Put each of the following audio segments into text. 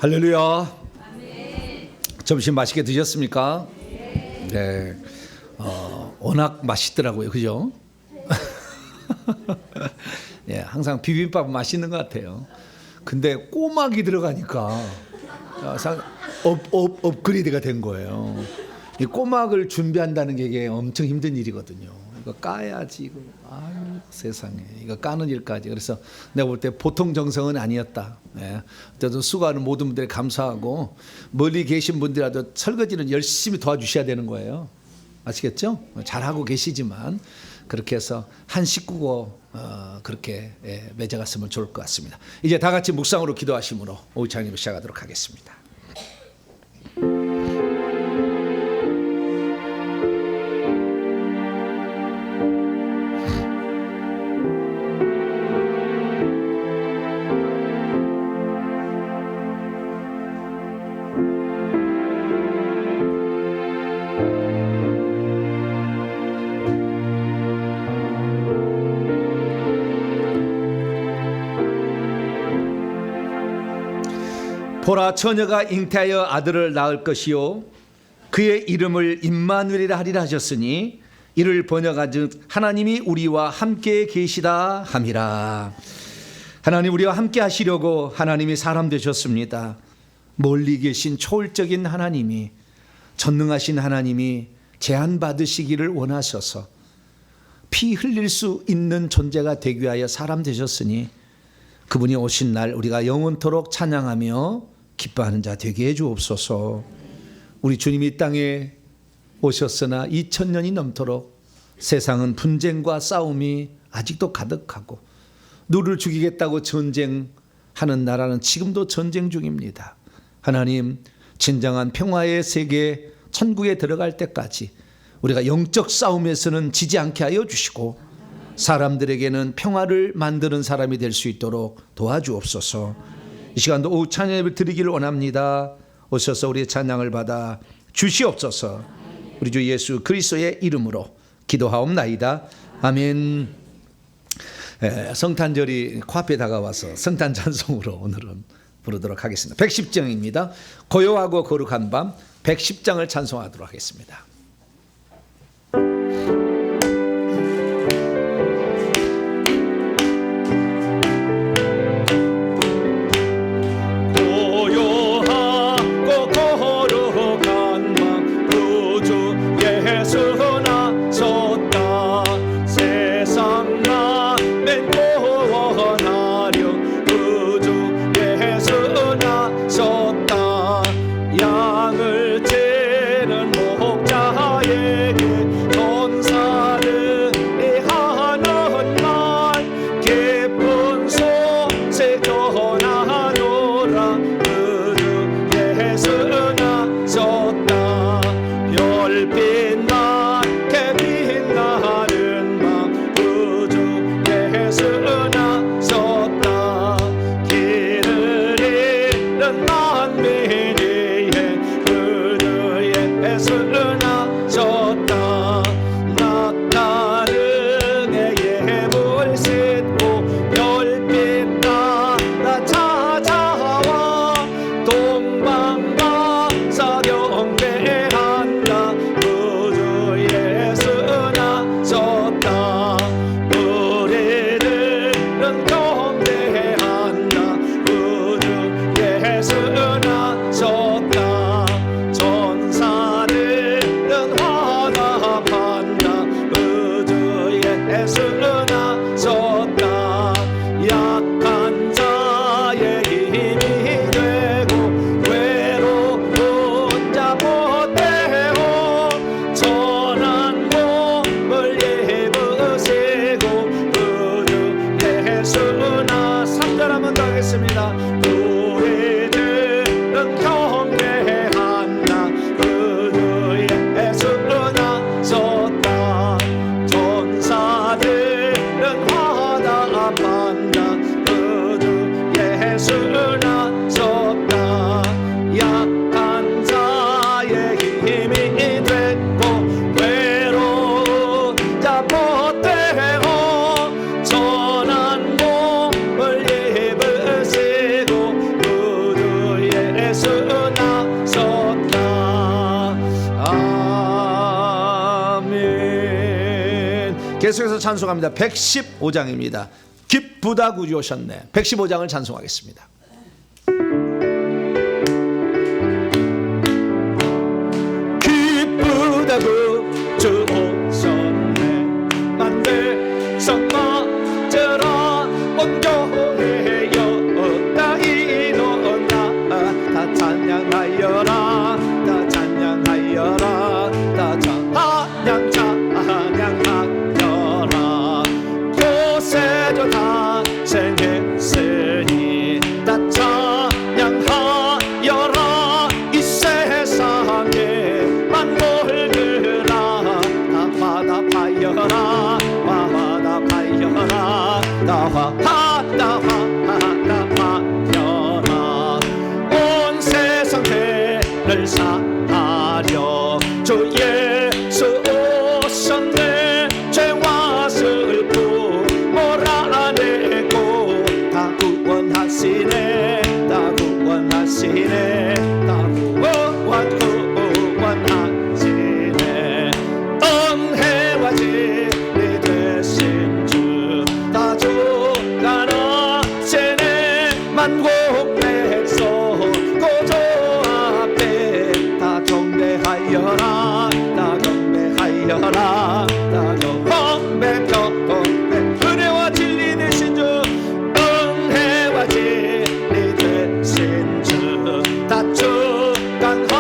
할렐루야. 점심 맛있게 드셨습니까? 네. 워낙 맛있더라고요. 그죠? 예, 항상 비빔밥 맛있는 것 같아요. 근데 꼬막이 들어가니까 업그레이드가 된 거예요. 이 꼬막을 준비한다는 게 이게 엄청 힘든 일이거든요. 이거 까야지. 이거. 아유, 세상에. 이거 까는 일까지. 그래서 내가 볼 때 보통 정성은 아니었다. 예. 어쨌든 수고하는 모든 분들에 감사하고 멀리 계신 분들이라도 설거지는 열심히 도와주셔야 되는 거예요. 아시겠죠? 잘하고 계시지만 그렇게 해서 한 식구고 그렇게 맺어갔으면 좋을 것 같습니다. 이제 다 같이 묵상으로 기도하심으로 오후 찬양을 시작하도록 하겠습니다. 보라, 처녀가 잉태하여 아들을 낳을 것이요 그의 이름을 임마누엘이라 하리라 하셨으니 이를 번역하즉 하나님이 우리와 함께 계시다 함이라. 하나님 우리와 함께 하시려고 하나님이 사람 되셨습니다. 멀리 계신 초월적인 하나님이, 전능하신 하나님이 제한받으시기를 원하셔서 피 흘릴 수 있는 존재가 되기 위하여 사람 되셨으니 그분이 오신 날 우리가 영원토록 찬양하며 기뻐하는 자 되게 해 주옵소서. 우리 주님이 이 땅에 오셨으나 2000년이 넘도록 세상은 분쟁과 싸움이 아직도 가득하고 누를 죽이겠다고 전쟁하는 나라는 지금도 전쟁 중입니다. 하나님, 진정한 평화의 세계 천국에 들어갈 때까지 우리가 영적 싸움에서는 지지 않게 하여 주시고 사람들에게는 평화를 만드는 사람이 될 수 있도록 도와주옵소서. 이 시간도 오후 찬양을 드리기를 원합니다. 오셔서 우리의 찬양을 받아 주시옵소서. 우리 주 예수 그리스도의 이름으로 기도하옵나이다. 아멘. 성탄절이 코앞에 다가와서 성탄 찬송으로 오늘은 부르도록 하겠습니다. 110장입니다. 고요하고 거룩한 밤 110장을 찬송하도록 하겠습니다. 전한 몸을 입으시고 계속해서 찬송합니다. 115장입니다. 기쁘다 구주 오셨네. 115장을 찬송하겠습니다. 기쁘다 구주 오셨네. 만대성 맞으라 온 교회여 다 일어나 다 찬양하여라 다 찬양하여라 다 찬양하여라 곳에도 다 생했으니 다 찬양하여라 이 세상에 만물들아 다 화답하여라 화답하여라 다 화답하여라 온 세상 죄를 사하려 주 예수 오셨네. 죄와 슬픔 몰아내고 다 구원하시네. 다 구원하시네. 다 구원하시네. 은혜와 진리 되신 주 다 주가나 세네. 만국 백성 고조 앞에 다 경배하여라 다 경배하여라 다 경배 은혜와 진리 되신 주 은혜와 진리 되신 주 다 주간하시네.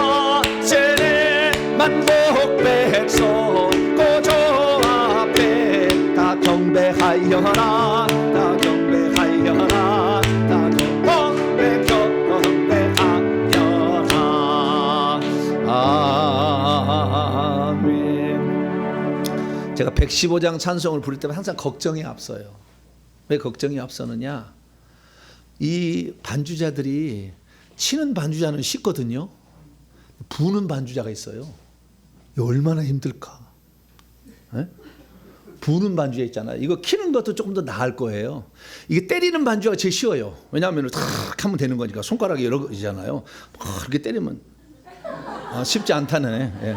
만국 백성 고조 앞에 다 경배하여라 다 경배하여라 다 경배하여라. 아멘. 제가 115장 찬송을 부를 때마다 항상 걱정이 앞서요. 왜 걱정이 앞서느냐? 이 반주자들이 치는 반주자는 쉽거든요. 부는 반주자가 있어요. 얼마나 힘들까? 에? 부는 반주자 있잖아요. 이거 키는 것도 조금 더 나을 거예요. 이게 때리는 반주가 제일 쉬워요. 왜냐하면 탁 하면 되는 거니까. 손가락이 여러 개잖아요. 이렇게 때리면 쉽지 않다네. 예.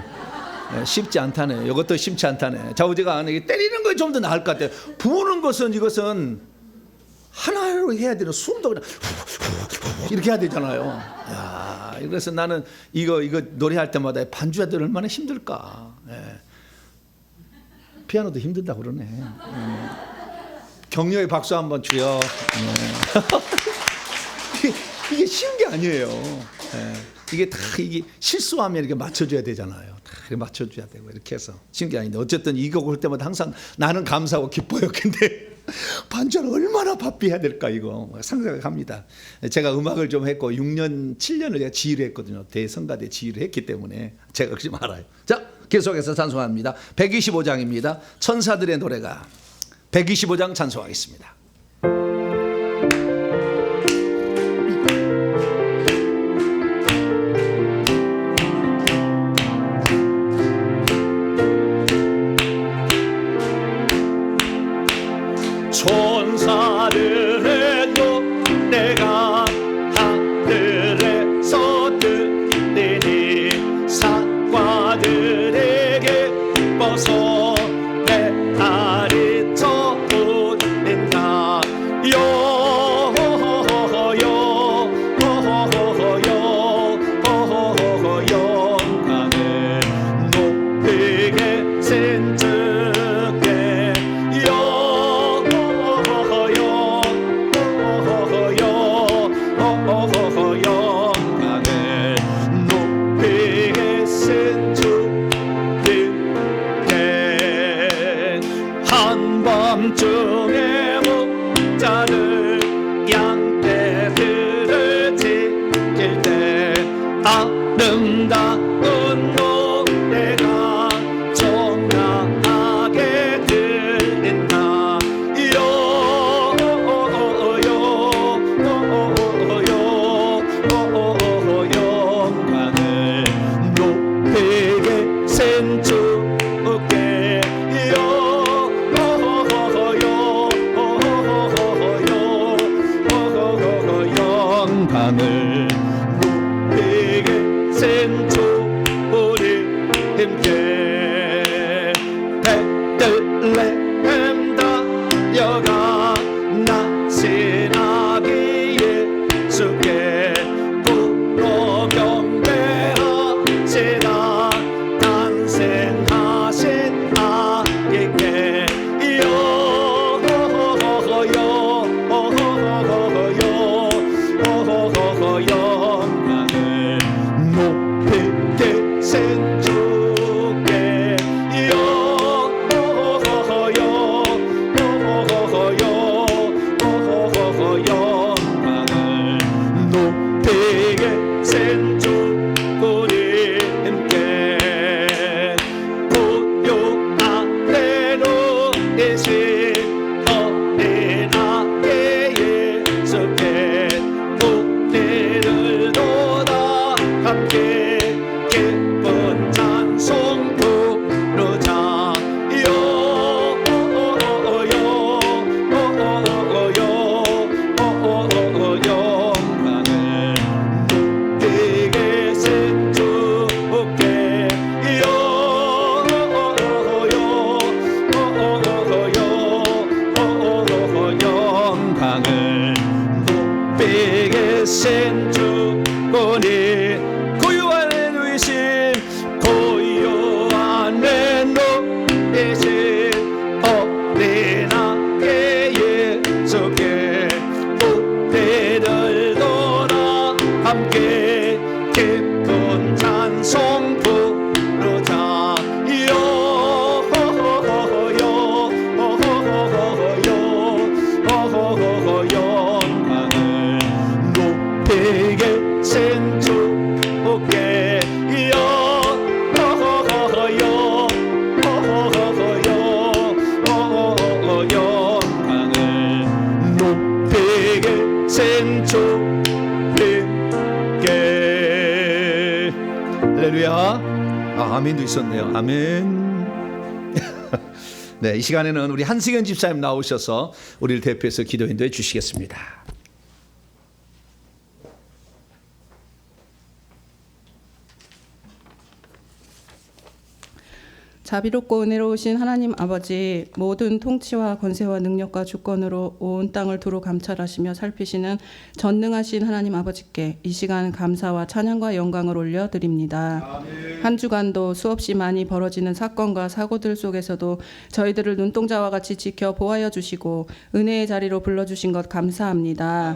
예, 쉽지 않다네. 이것도 쉽지 않다네. 좌우지가 안 해. 때리는 거 좀 더 나을 것 같아요. 부는 것은 이것은 하나로 해야 되는 숨도 그냥 이렇게 해야 되잖아요. 야, 그래서 나는 이거 노래할 때마다 반주자들 얼마나 힘들까. 예. 피아노도 힘들다고 그러네. 격려의 박수 한번 주여. 이게 쉬운 게 아니에요. 예. 이게 다 이게 실수하면 이렇게 맞춰줘야 되잖아요. 다 이렇게 맞춰줘야 되고 이렇게 해서 쉬운 게 아닌데 어쨌든 이거 볼 때마다 항상 나는 감사하고 기뻐요. 근데 반주를 얼마나 바삐 해야 될까 이거 상상합니다. 제가 음악을 좀 했고 6년 7년을 제가 지휘를 했거든요. 대성가대 지휘를 했기 때문에 제가 그좀 알아요. 자, 계속해서 찬송합니다. 125장입니다. 천사들의 노래가 125장 찬송하겠습니다. 천사들의 노래가 하늘에서 들리니 사과들에게 기뻐서 메아리 쳐올린다. 영광을 높이게 센 주께 한밤중에 목자를 양떼들을 지킬 때 아름다운 노래가 정나게 들린다. 영광을 높이게 센 주께 영광을 높이게 센 주님 함께 베들레헴 신하기 예수께 부러 경배하시라. 탄생하신 아기께 영광을 높이 계신 주께 영광을 높이 계신 주님께 부요 아래 놓이신 어린 아기 예수께 우리를 도다 함께 기쁜 찬송 부르자. 영광을 높이 계신 주께 영광을 높이 계신 주님 고요 안에 누이신 고요 안에 누이신 어린 아기 예수께 우리를 돌아 함께 기쁜 찬송 부르자. 영광을 높이 계신 주께 영광을 높이 계신 주님께. 할렐루야. 아멘도 있었네요. 아멘. 네, 이 시간에는 우리 한승현 집사님 나오셔서 우리를 대표해서 기도 인도해 주시겠습니다. 자비롭고 은혜로우신 하나님 아버지, 모든 통치와 권세와 능력과 주권으로 온 땅을 두루 감찰하시며 살피시는 전능하신 하나님 아버지께 이 시간 감사와 찬양과 영광을 올려드립니다. 한 주간도 수없이 많이 벌어지는 사건과 사고들 속에서도 저희들을 눈동자와 같이 지켜 보호하여 주시고 은혜의 자리로 불러주신 것 감사합니다.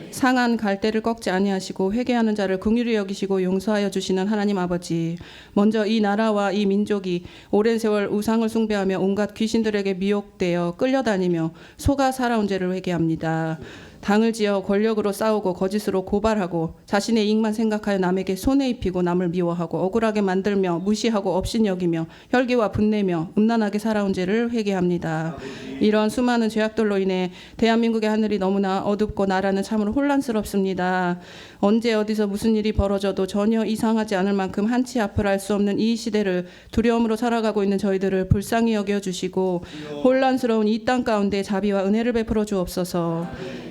상한 갈대를 꺾지 아니하시고 회개하는 자를 긍휼히 여기시고 용서하여 주시는 하나님 아버지, 먼저 이 나라와 이 민족이 오랜 세월 우상을 숭배하며 온갖 귀신들에게 미혹되어 끌려다니며 속아 살아온 죄를 회개합니다. 당을 지어 권력으로 싸우고 거짓으로 고발하고 자신의 이익만 생각하여 남에게 손해 입히고 남을 미워하고 억울하게 만들며 무시하고 업신여기며 혈기와 분내며 음란하게 살아온 죄를 회개합니다. 이런 수많은 죄악들로 인해 대한민국의 하늘이 너무나 어둡고 나라는 참으로 혼란스럽습니다. 언제 어디서 무슨 일이 벌어져도 전혀 이상하지 않을 만큼 한치 앞을 알 수 없는 이 시대를 두려움으로 살아가고 있는 저희들을 불쌍히 여겨주시고 혼란스러운 이 땅 가운데 자비와 은혜를 베풀어 주옵소서.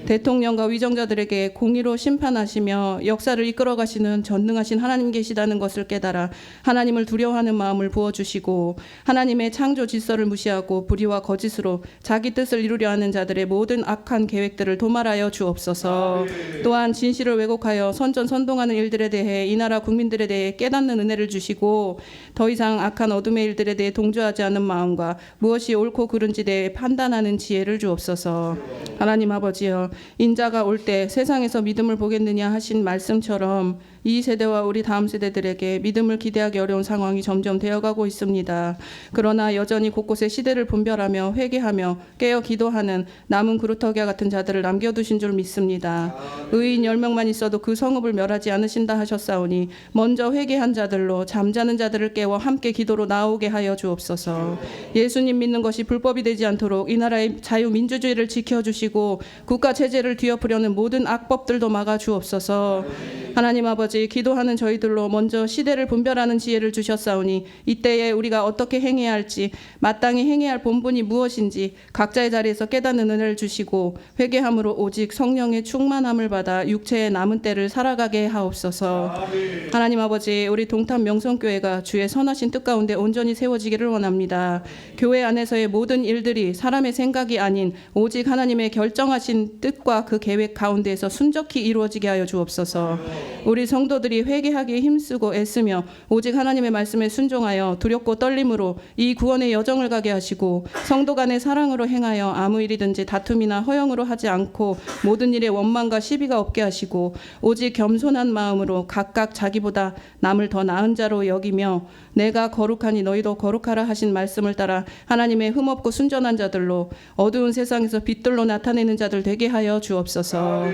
대통령과 위정자들에게 공의로 심판하시며 역사를 이끌어 가시는 전능하신 하나님 계시다는 것을 깨달아 하나님을 두려워하는 마음을 부어주시고 하나님의 창조 질서를 무시하고 불의와 거짓으로 자기 뜻을 이루려 하는 자들의 모든 악한 계획들을 도말하여 주옵소서. 또한 진실을 왜곡하여 선전선동하는 일들에 대해 이 나라 국민들에 대해 깨닫는 은혜를 주시고 더 이상 악한 어둠의 일들에 대해 동조하지 않는 마음과 무엇이 옳고 그른지 대해 판단하는 지혜를 주옵소서. 하나님 아버지여, 인자가 올 때 세상에서 믿음을 보겠느냐 하신 말씀처럼 이 세대와 우리 다음 세대들에게 믿음을 기대하기 어려운 상황이 점점 되어가고 있습니다. 그러나 여전히 곳곳에 시대를 분별하며 회개하며 깨어 기도하는 남은 그루터기와 같은 자들을 남겨두신 줄 믿습니다. 의인 10명만 있어도 그 성읍을 멸하지 않으신다 하셨사오니 먼저 회개한 자들로 잠자는 자들을 깨워 함께 기도로 나오게 하여 주옵소서. 예수님 믿는 것이 불법이 되지 않도록 이 나라의 자유민주주의를 지켜주시고 국가 체제를 뒤엎으려는 모든 악법들도 막아 주옵소서. 하나님 아버지, 기도하는 저희들로 먼저 시대를 분별하는 지혜를 주셨사오니 이때에 우리가 어떻게 행해야 할지, 마땅히 행해야 할 본분이 무엇인지 각자의 자리에서 깨닫는 은혜를 주시고 회개함으로 오직 성령의 충만함을 받아 육체의 남은 때를 살아가게 하옵소서. 하나님 아버지, 우리 동탄 명성교회가 주의 선하신 뜻 가운데 온전히 세워지기를 원합니다. 교회 안에서의 모든 일들이 사람의 생각이 아닌 오직 하나님의 결정하신 뜻과 그 계획 가운데에서 순적히 이루어지게 하여 주옵소서. 우리 성도들이 회개하기에 힘쓰고 애쓰며 오직 하나님의 말씀에 순종하여 두렵고 떨림으로 이 구원의 여정을 가게 하시고 성도 간의 사랑으로 행하여 아무 일이든지 다툼이나 허영으로 하지 않고 모든 일에 원망과 시비가 없게 하시고 오직 겸손한 마음으로 각각 자기보다 남을 더 나은 자로 여기며 내가 거룩하니 너희도 거룩하라 하신 말씀을 따라 하나님의 흠없고 순전한 자들로 어두운 세상에서 빛들로 나타내는 자들 되게 하여 주옵소서.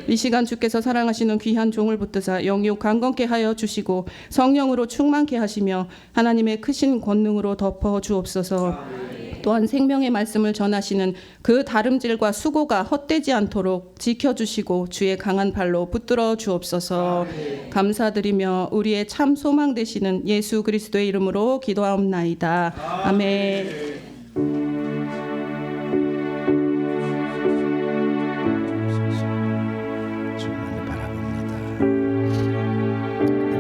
이 시간 주께서 사랑하시는 귀한 종을 붙드사 영육 강건케 하여 주시고 성령으로 충만케 하시며 하나님의 크신 권능으로 덮어 주옵소서. 또한 생명의 말씀을 전하시는 그 다름질과 수고가 헛되지 않도록 지켜주시고 주의 강한 발로 붙들어 주옵소서. 감사드리며 우리의 참 소망 되시는 예수 그리스도의 이름으로 기도하옵나이다. 아멘. 주님을 바라봅니다.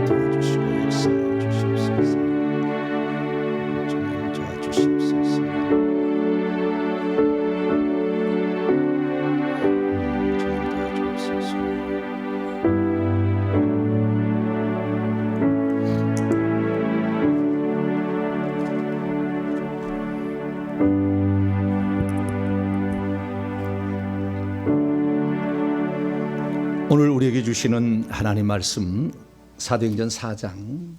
도와주시고 역사해 주시옵소서. 주님 도와주시옵소서. 오늘 우리에게 주시는 하나님 말씀 사도행전 2장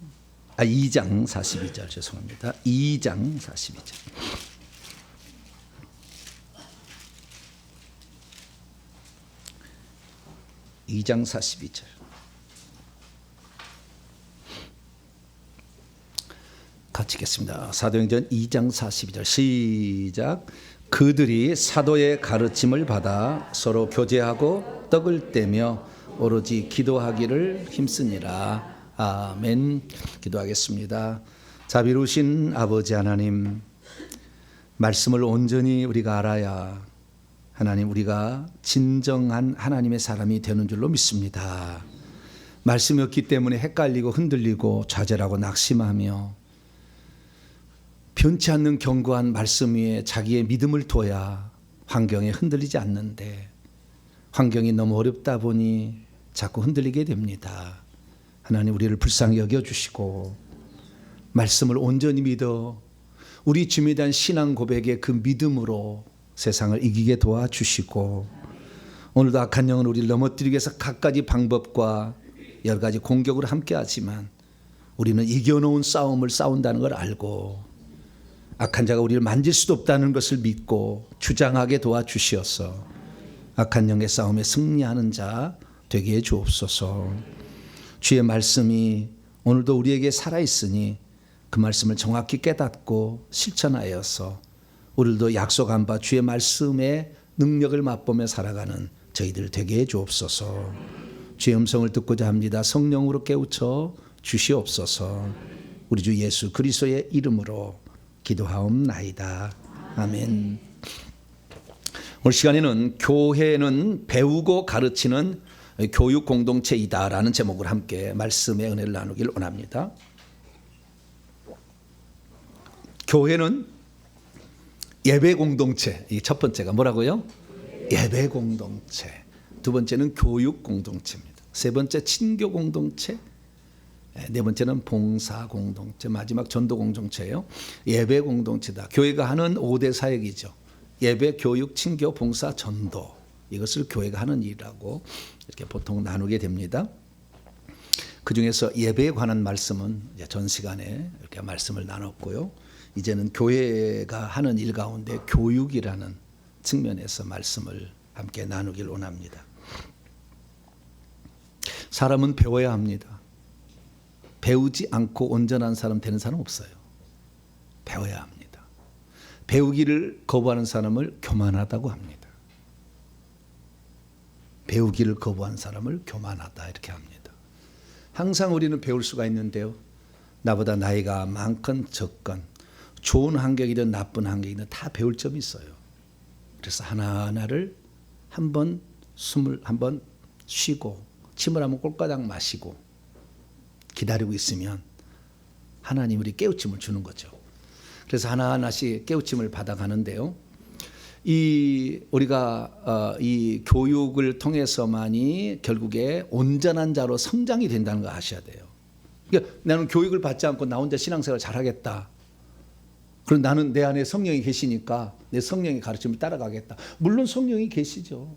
42절 죄송합니다. 2장 42절. (2장 42절) 같이 읽겠습니다. 사도행전 2장 42절 시작. 그들이 사도의 가르침을 받아 서로 교제하고 떡을 떼며 오로지 기도하기를 힘쓰니라. 아멘. 기도하겠습니다. 자비로우신 아버지 하나님, 말씀을 온전히 우리가 알아야 하나님 우리가 진정한 하나님의 사람이 되는 줄로 믿습니다. 말씀이 없기 때문에 헷갈리고 흔들리고 좌절하고 낙심하며 변치 않는 견고한 말씀 위에 자기의 믿음을 둬야 환경에 흔들리지 않는데 환경이 너무 어렵다 보니 자꾸 흔들리게 됩니다. 하나님 우리를 불쌍히 여겨주시고 말씀을 온전히 믿어 우리 주님에 대한 신앙 고백의 그 믿음으로 세상을 이기게 도와주시고 오늘도 악한 영은 우리를 넘어뜨리기 위해서 갖가지 방법과 여러 가지 공격을 함께 하지만 우리는 이겨놓은 싸움을 싸운다는 걸 알고 악한 자가 우리를 만질 수도 없다는 것을 믿고 주장하게 도와주시어서 악한 영의 싸움에 승리하는 자 되게 해 주옵소서. 주의 말씀이 오늘도 우리에게 살아있으니 그 말씀을 정확히 깨닫고 실천하여서 우리도 약속한 바 주의 말씀의 능력을 맛보며 살아가는 저희들 되게 해 주옵소서. 주의 음성을 듣고자 합니다. 성령으로 깨우쳐 주시옵소서. 우리 주 예수 그리스도의 이름으로 기도하옵나이다. 아멘. 오늘 시간에는 교회는 배우고 가르치는 교육 공동체이다라는 제목을 함께 말씀의 은혜를 나누길 원합니다. 교회는 예배 공동체, 이 첫 번째가 뭐라고요? 예배 공동체. 두 번째는 교육 공동체입니다. 세 번째 친교 공동체. 네 번째는 봉사 공동체, 마지막 전도 공동체예요. 예배 공동체다. 교회가 하는 5대 사역이죠. 예배, 교육, 친교, 봉사, 전도. 이것을 교회가 하는 일이라고 이렇게 보통 나누게 됩니다. 그중에서 예배에 관한 말씀은 이제 전 시간에 이렇게 말씀을 나눴고요. 이제는 교회가 하는 일 가운데 교육이라는 측면에서 말씀을 함께 나누길 원합니다. 사람은 배워야 합니다. 배우지 않고 온전한 사람 되는 사람 없어요. 배워야 합니다. 배우기를 거부하는 사람을 교만하다고 합니다. 배우기를 거부하는 사람을 교만하다 이렇게 합니다. 항상 우리는 배울 수가 있는데요. 나보다 나이가 많건 적건 좋은 환경이든 나쁜 환경이든 다 배울 점이 있어요. 그래서 하나하나를 한번 숨을 한번 쉬고 침을 한번 꼴까닥 마시고 기다리고 있으면 하나님 우리 깨우침을 주는 거죠. 그래서 하나하나씩 깨우침을 받아가는데요. 우리가 이 교육을 통해서만이 결국에 온전한 자로 성장이 된다는 거 아셔야 돼요. 그러니까 나는 교육을 받지 않고 나 혼자 신앙생활 잘하겠다. 그럼 나는 내 안에 성령이 계시니까 내 성령의 가르침을 따라가겠다. 물론 성령이 계시죠.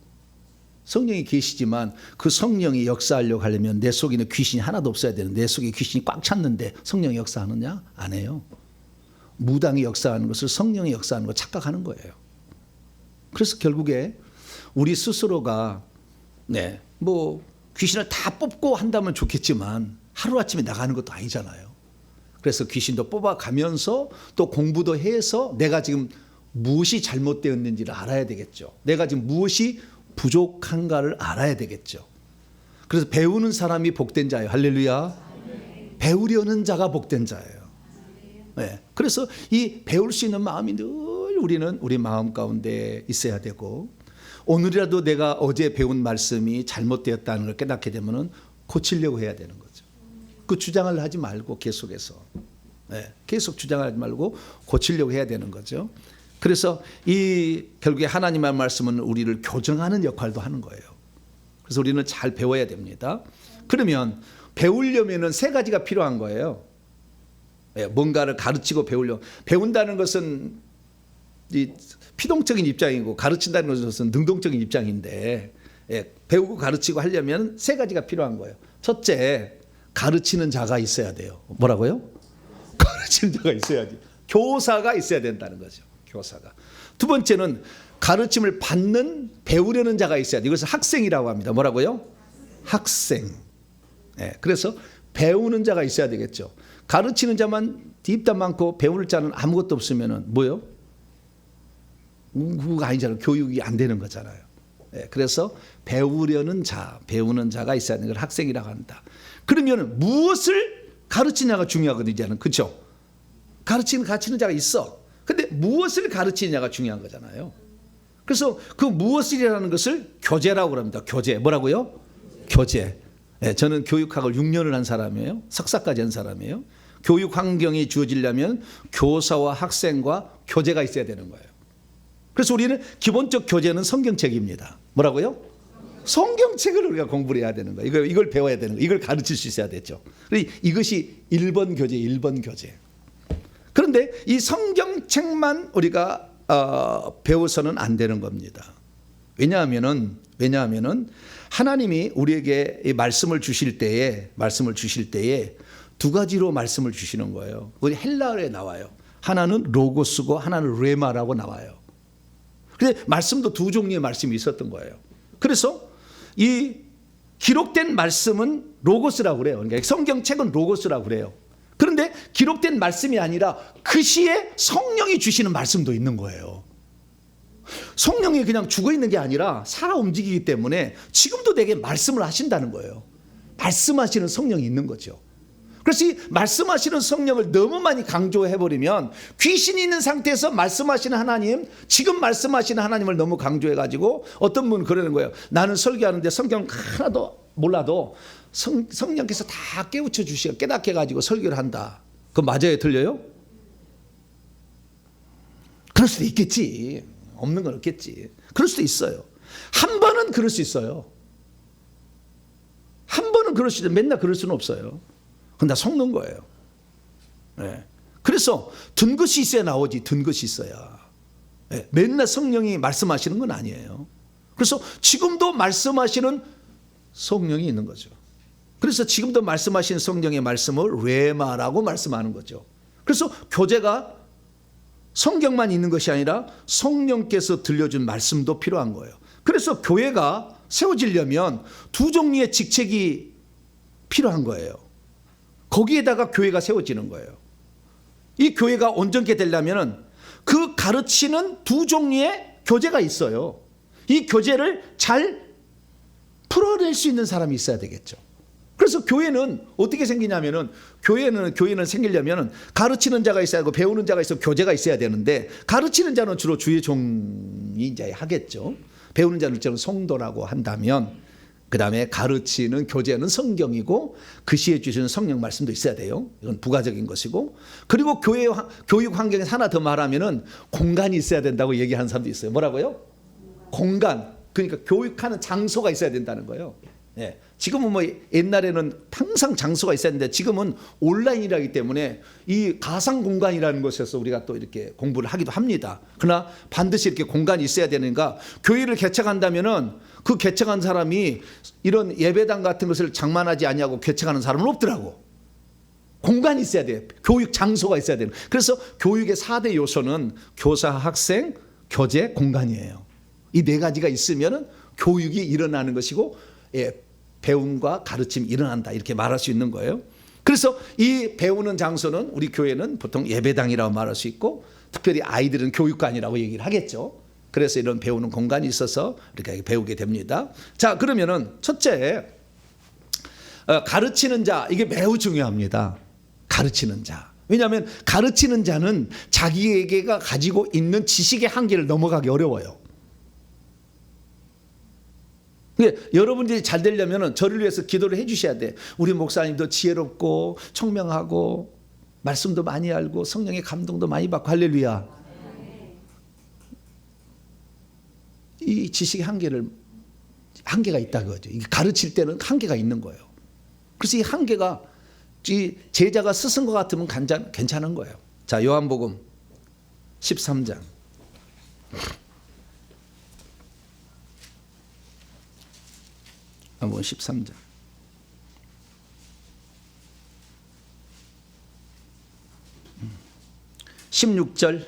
성령이 계시지만 그 성령이 역사하려고 하려면 내 속에는 귀신이 하나도 없어야 되는데 내 속에 귀신이 꽉 찼는데 성령이 역사하느냐? 안 해요. 무당이 역사하는 것을 성령이 역사하는 거 착각하는 거예요. 그래서 결국에 우리 스스로가 뭐 귀신을 다 뽑고 한다면 좋겠지만 하루아침에 나가는 것도 아니잖아요. 그래서 귀신도 뽑아가면서 또 공부도 해서 내가 지금 무엇이 잘못되었는지를 알아야 되겠죠. 내가 지금 무엇이 부족한가를 알아야 되겠죠. 그래서 배우는 사람이 복된 자예요. 할렐루야. 배우려는 자가 복된 자예요. 네. 그래서 이 배울 수 있는 마음이 늘 우리는 우리 마음 가운데 있어야 되고 오늘이라도 내가 어제 배운 말씀이 잘못되었다는 걸 깨닫게 되면 고치려고 해야 되는 거죠. 그 주장을 하지 말고 계속해서 계속 주장하지 말고 고치려고 해야 되는 거죠. 그래서 이 결국에 하나님의 말씀은 우리를 교정하는 역할도 하는 거예요. 그래서 우리는 잘 배워야 됩니다. 그러면 배우려면은 세 가지가 필요한 거예요. 뭔가를 가르치고 배운다는 것은 이 피동적인 입장이고 가르친다는 것은 능동적인 입장인데 배우고 가르치고 하려면 세 가지가 필요한 거예요. 첫째, 가르치는 자가 있어야 돼요. 뭐라고요? 가르치는 자가 있어야지. 교사가 있어야 된다는 거죠. 교사가. 두 번째는 가르침을 받는 배우려는 자가 있어야 돼요. 이것을 학생이라고 합니다. 뭐라고요? 학생. 그래서 배우는 자가 있어야 되겠죠. 가르치는 자만 입담 많고 배울 자는 아무것도 없으면 뭐요? 그거 아니잖아요. 교육이 안 되는 거잖아요. 그래서 배우려는 자, 배우는 자가 있어야 되는 걸 학생이라고 한다. 그러면 무엇을 가르치냐가 중요하거든요. 이제는. 그렇죠? 가르치는 자가 있어. 근데 무엇을 가르치느냐가 중요한 거잖아요. 그래서 그 무엇이라는 것을 교재라고 합니다. 교재. 뭐라고요? 교재. 저는 교육학을 6년을 한 사람이에요. 석사까지 한 사람이에요. 교육 환경이 주어지려면 교사와 학생과 교재가 있어야 되는 거예요. 그래서 우리는 기본적 교재는 성경책입니다. 뭐라고요? 성경책을 우리가 공부를 해야 되는 거예요. 이걸 배워야 되는 거예요. 이걸 가르칠 수 있어야 되죠. 이것이 1번 교재, 1번 교재. 그런데 이 성경책만 우리가 배워서는 안 되는 겁니다. 왜냐하면은 하나님이 우리에게 이 말씀을 주실 때에 두 가지로 말씀을 주시는 거예요. 우리 헬라어에 나와요. 하나는 로고스고 하나는 레마라고 나와요. 근데 말씀도 두 종류의 말씀이 있었던 거예요. 그래서 이 기록된 말씀은 로고스라고 그래요. 그러니까 성경책은 로고스라고 그래요. 그런데 기록된 말씀이 아니라 그 시에 성령이 주시는 말씀도 있는 거예요. 성령이 그냥 죽어 있는 게 아니라 살아 움직이기 때문에 지금도 내게 말씀을 하신다는 거예요. 말씀하시는 성령이 있는 거죠. 그래서 이 말씀하시는 성령을 너무 많이 강조해버리면 귀신이 있는 상태에서 말씀하시는 하나님, 지금 말씀하시는 하나님을 너무 강조해가지고 어떤 분은 그러는 거예요. 나는 설교하는데 성경 하나도 몰라도 성령께서 다 깨우쳐 주시고 깨닫게 해가지고 설교를 한다. 그거 맞아요? 틀려요? 그럴 수도 있겠지. 없는 건 없겠지. 그럴 수도 있어요. 한 번은 그럴 수 있어요. 한 번은 그럴 수 있어요. 맨날 그럴 수는 없어요. 그건 다 속는 거예요. 그래서 든 것이 있어야 나오지. 든 것이 있어야. 맨날 성령이 말씀하시는 건 아니에요. 그래서 지금도 말씀하시는 성령이 있는 거죠. 그래서 지금도 말씀하시는 성령의 말씀을 레마라고 말씀하는 거죠. 그래서 교재가 성경만 있는 것이 아니라 성령께서 들려준 말씀도 필요한 거예요. 그래서 교회가 세워지려면 두 종류의 직책이 필요한 거예요. 거기에다가 교회가 세워지는 거예요. 이 교회가 온전케 되려면 그 가르치는 두 종류의 교재가 있어요. 이 교재를 잘 풀어낼 수 있는 사람이 있어야 되겠죠. 그래서 그래서 교회는 어떻게 생기냐면은 교회는 생기려면은 가르치는 자가 있어야 하고 배우는 자가 있어 교제가 있어야 되는데, 가르치는 자는 주로 주의 종이 이제 하겠죠. 배우는 자는 저는 성도라고 한다면, 그 다음에 가르치는 교제는 성경이고 글씨에 주시는 성령 말씀도 있어야 돼요. 이건 부가적인 것이고, 그리고 교육 환경에서 하나 더 말하면은 공간이 있어야 된다고 얘기하는 사람도 있어요. 뭐라고요? 공간. 그러니까 교육하는 장소가 있어야 된다는 거예요. 예. 지금은 뭐 옛날에는 항상 장소가 있었는데 지금은 온라인이라기 때문에 이 가상 공간이라는 것에서 우리가 또 이렇게 공부를 하기도 합니다. 그러나 반드시 이렇게 공간이 있어야 되는가, 교회를 개척한다면은 그 개척한 사람이 이런 예배당 같은 것을 장만하지 아니하고 개척하는 사람은 없더라고. 공간이 있어야 돼요. 교육 장소가 있어야 돼요. 그래서 교육의 4대 요소는 교사, 학생, 교제, 공간이에요. 이 네 가지가 있으면은 교육이 일어나는 것이고, 예, 배움과 가르침이 일어난다, 이렇게 말할 수 있는 거예요. 그래서 이 배우는 장소는 우리 교회는 보통 예배당이라고 말할 수 있고, 특별히 아이들은 교육관이라고 얘기를 하겠죠. 그래서 이런 배우는 공간이 있어서 이렇게 배우게 됩니다. 자, 그러면은 첫째, 가르치는 자, 이게 매우 중요합니다. 가르치는 자. 왜냐하면 가르치는 자는 자기에게가 가지고 있는 지식의 한계를 넘어가기 어려워요. 여러분들이 잘 되려면 저를 위해서 기도를 해 주셔야 돼. 우리 목사님도 지혜롭고 총명하고 말씀도 많이 알고 성령의 감동도 많이 받고, 할렐루야. 이 지식의 한계가 있다 그거죠. 가르칠 때는 한계가 있는 거예요. 그래서 이 한계가 이 제자가 스승 것 같으면 괜찮은 거예요. 자, 요한복음 13장. 한번 13장. 16절.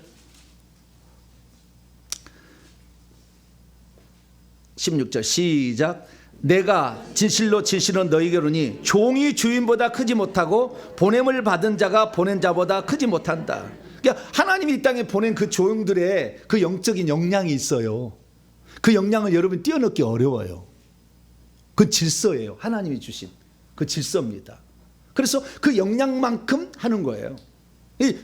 16절 시작. 내가 진실로 진실로 너희에게 이르노니 종이 주인보다 크지 못하고 보냄을 받은 자가 보낸 자보다 크지 못한다. 그러니까 하나님이 이 땅에 보낸 그 종들의 그 영적인 역량이 있어요. 그 역량을 여러분 뛰어넘기 어려워요. 그 질서예요. 하나님이 주신 그 질서입니다. 그래서 그 역량만큼 하는 거예요.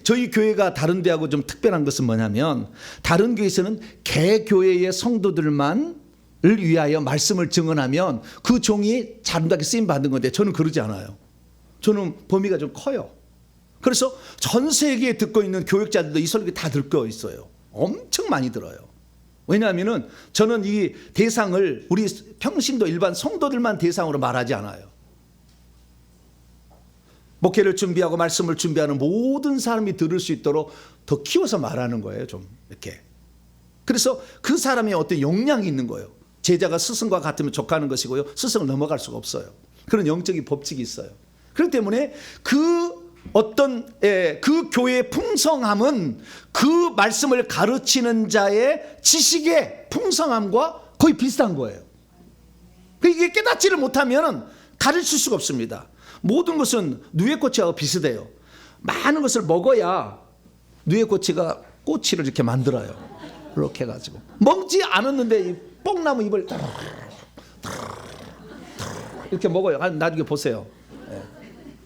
저희 교회가 다른 데하고 좀 특별한 것은 뭐냐면, 다른 교회에서는 개교회의 성도들만을 위하여 말씀을 증언하면 그 종이 아름답게 쓰임 받는 건데, 저는 그러지 않아요. 저는 범위가 좀 커요. 그래서 전 세계에 듣고 있는 교육자들도 이 설교 다 듣고 있어요. 엄청 많이 들어요. 왜냐하면 저는 이 대상을 우리 평신도 일반 성도들만 대상으로 말하지 않아요. 목회를 준비하고 말씀을 준비하는 모든 사람이 들을 수 있도록 더 키워서 말하는 거예요. 좀 이렇게. 그래서 그 사람의 어떤 역량이 있는 거예요. 제자가 스승과 같으면 족하는 것이고요, 스승을 넘어갈 수가 없어요. 그런 영적인 법칙이 있어요. 그렇기 때문에 그 교회의 풍성함은 그 말씀을 가르치는 자의 지식의 풍성함과 거의 비슷한 거예요. 이게 깨닫지를 못하면 가르칠 수가 없습니다. 모든 것은 누에꼬치하고 비슷해요. 많은 것을 먹어야 누에꼬치가 꼬치를 이렇게 만들어요. 이렇게 해가지고 먹지 않았는데 이 뽕나무 잎을 이렇게 먹어요. 나중에 보세요.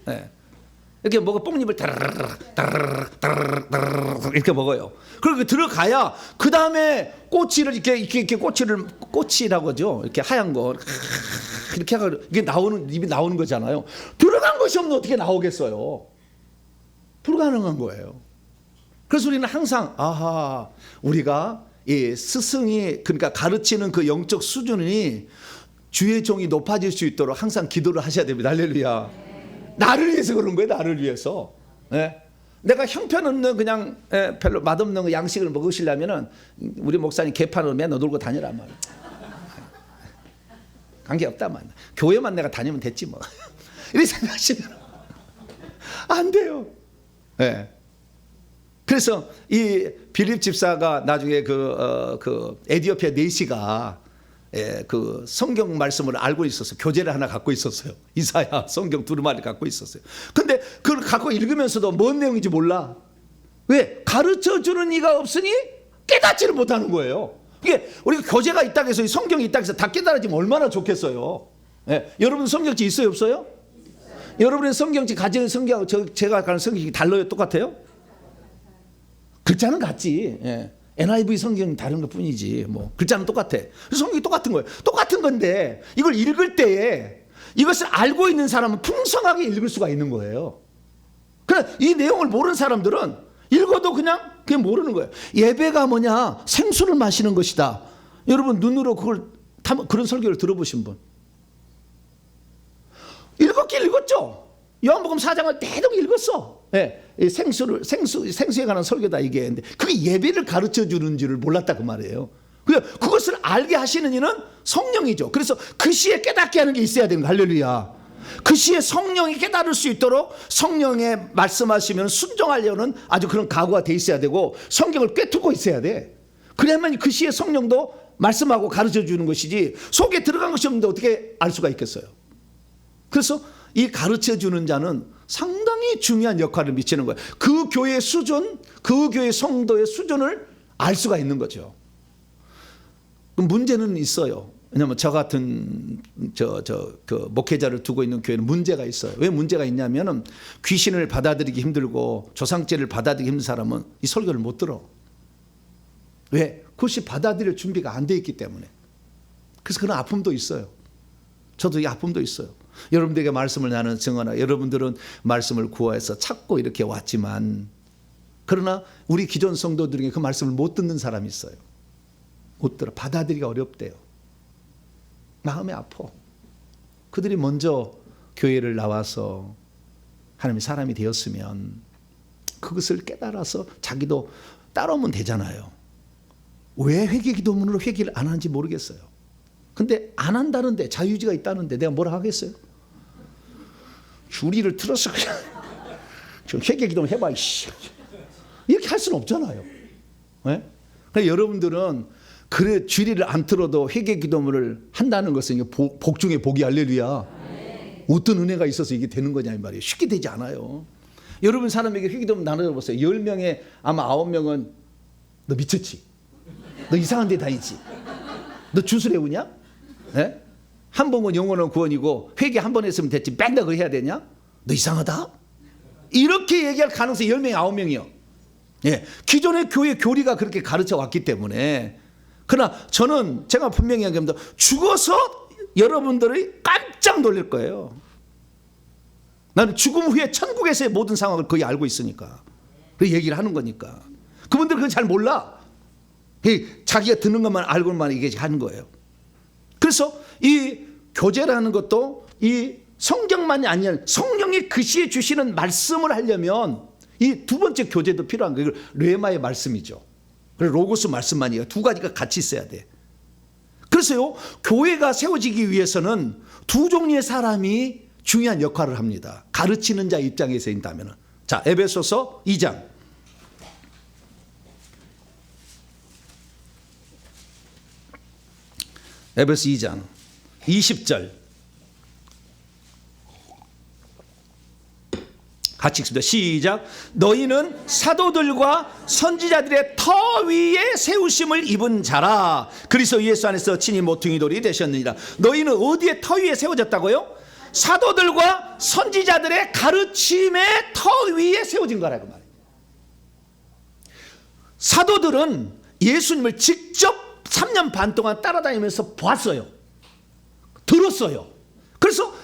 네. 이렇게 먹어, 뽕잎을 이렇게 먹어요. 그리고 들어가야 그 다음에 꼬치를 이렇게 꼬치라고 하죠. 이렇게 하얀 거 이렇게 해가 이게 입이 나오는 거잖아요. 들어간 것이 없는 어떻게 나오겠어요? 불가능한 거예요. 그래서 우리는 항상 우리가 이 스승이, 그러니까 가르치는 그 영적 수준이 주의 종이 높아질 수 있도록 항상 기도를 하셔야 됩니다. 할렐루야. 나를 위해서 그런 거예요. 나를 위해서. 예? 내가 형편없는 그냥 별로 맛없는 양식을 먹으시려면은 우리 목사님 개판으로 맨날 놀고 다니란 말이야. 관계없다만. 교회만 내가 다니면 됐지 뭐. 이렇게 생각하시면 안 돼요. 예. 그래서 이 빌립 집사가 나중에 그 에디오피아 내시가 그 성경 말씀을 알고 있었어요. 교재를 하나 갖고 있었어요. 이사야 성경 두루마리 갖고 있었어요. 근데 그걸 갖고 읽으면서도 뭔 내용인지 몰라. 왜? 가르쳐주는 이가 없으니 깨닫지를 못하는 거예요. 이게 우리가 교재가 있다고 해서 성경이 있다고 해서 다 깨달아지면 얼마나 좋겠어요. 여러분 성경책 있어요 없어요? 여러분의 성경책 가진 성경 제가 가는 성경이 달라요? 똑같아요? 글자는 같지. 예. NIV 성경이 다른 것 뿐이지. 뭐 글자는 똑같아. 성경이 똑같은 거예요. 똑같은 건데 이걸 읽을 때에 이것을 알고 있는 사람은 풍성하게 읽을 수가 있는 거예요. 그러나 이 내용을 모르는 사람들은 읽어도 그냥 모르는 거예요. 예배가 뭐냐? 생수를 마시는 것이다. 여러분 눈으로 그런 설교를 들어보신 분? 읽었긴 읽었죠. 요한복음 4장을 대동 읽었어. 예, 생수에 관한 설교다 이게. 근데 그게 예배를 가르쳐 주는 줄을 몰랐다 그 말이에요. 그것을 알게 하시는 이는 성령이죠. 그래서 그 시에 깨닫게 하는 게 있어야 되는 거예요. 할렐루야. 그 시에 성령이 깨달을 수 있도록 성령의 말씀하시면 순종하려는 아주 그런 각오가 돼 있어야 되고 성경을 꿰뚫고 있어야 돼. 그래야만 그 시에 성령도 말씀하고 가르쳐 주는 것이지 속에 들어간 것이 없는데 어떻게 알 수가 있겠어요. 그래서 이 가르쳐 주는 자는 상당히 중요한 역할을 미치는 거예요. 그 교회의 수준, 그 교회 성도의 수준을 알 수가 있는 거죠. 문제는 있어요. 왜냐하면 저 같은 그 목회자를 두고 있는 교회는 문제가 있어요. 왜 문제가 있냐면은 귀신을 받아들이기 힘들고 조상죄를 받아들이기 힘든 사람은 이 설교를 못 들어. 왜? 그것이 받아들일 준비가 안 돼 있기 때문에. 그래서 그런 아픔도 있어요. 저도 이 아픔도 있어요. 여러분들에게 말씀을 나는 증언하 여러분들은 말씀을 구해서 찾고 이렇게 왔지만 그러나 우리 기존 성도들 중에 그 말씀을 못 듣는 사람이 있어요. 못 들어. 받아들이기가 어렵대요. 마음이 아파. 그들이 먼저 교회를 나와서 하나님의 사람이 되었으면 그것을 깨달아서 자기도 따라오면 되잖아요. 왜 회개기도문으로 회개를 안 하는지 모르겠어요. 근데 안 한다는데 자유의지가 있다는데 내가 뭐라 하겠어요? 주리를 틀어서 그냥 좀 회개기도문 해봐 이씨. 이렇게 할 수는 없잖아요. 네? 그러니까 여러분들은 그래 주리를 안 틀어도 회개기도문을 한다는 것은 복 중에 복이 할렐루야. 어떤 은혜가 있어서 이게 되는 거냐 이 말이에요. 쉽게 되지 않아요. 여러분 사람에게 회개기도문 나눠보세요. 10명에 아마 9명은 너 미쳤지? 너 이상한 데 다니지? 너 주술 해우냐? 네? 한 번은 영원한 구원이고 회개 한 번 했으면 됐지 맨날 그거 해야 되냐? 너 이상하다? 이렇게 얘기할 가능성이 10명에 9명이요. 예, 기존의 교회 교리가 그렇게 가르쳐 왔기 때문에. 그러나 저는 제가 분명히 얘기합니다. 죽어서 여러분들이 깜짝 놀랄 거예요. 나는 죽음 후에 천국에서의 모든 상황을 거의 알고 있으니까. 그 얘기를 하는 거니까. 그분들은 그건 잘 몰라. 자기가 듣는 것만 알고만 이게 하는 거예요. 그래서 이 교제라는 것도 이 성경만이 아니라 성령이 그 시에 주시는 말씀을 하려면 이 두 번째 교제도 필요한 거예요. 레마의 말씀이죠. 그리고 로고스 말씀만이에요. 두 가지가 같이 있어야 돼. 그래서요, 교회가 세워지기 위해서는 두 종류의 사람이 중요한 역할을 합니다. 가르치는 자 입장에서 있다면. 자, 에베소서 2장. 에베소 2장 20절 같이 읽습니다. 시작. 너희는 사도들과 선지자들의 터 위에 세우심을 입은 자라. 그리스도 예수 안에서 친히 모퉁이 돌이 되셨느니라. 너희는 어디에 터 위에 세워졌다고요? 사도들과 선지자들의 가르침의 터 위에 세워진 거라고 말해요. 사도들은 예수님을 직접 3년 반 동안 따라다니면서 봤어요. 들었어요. 그래서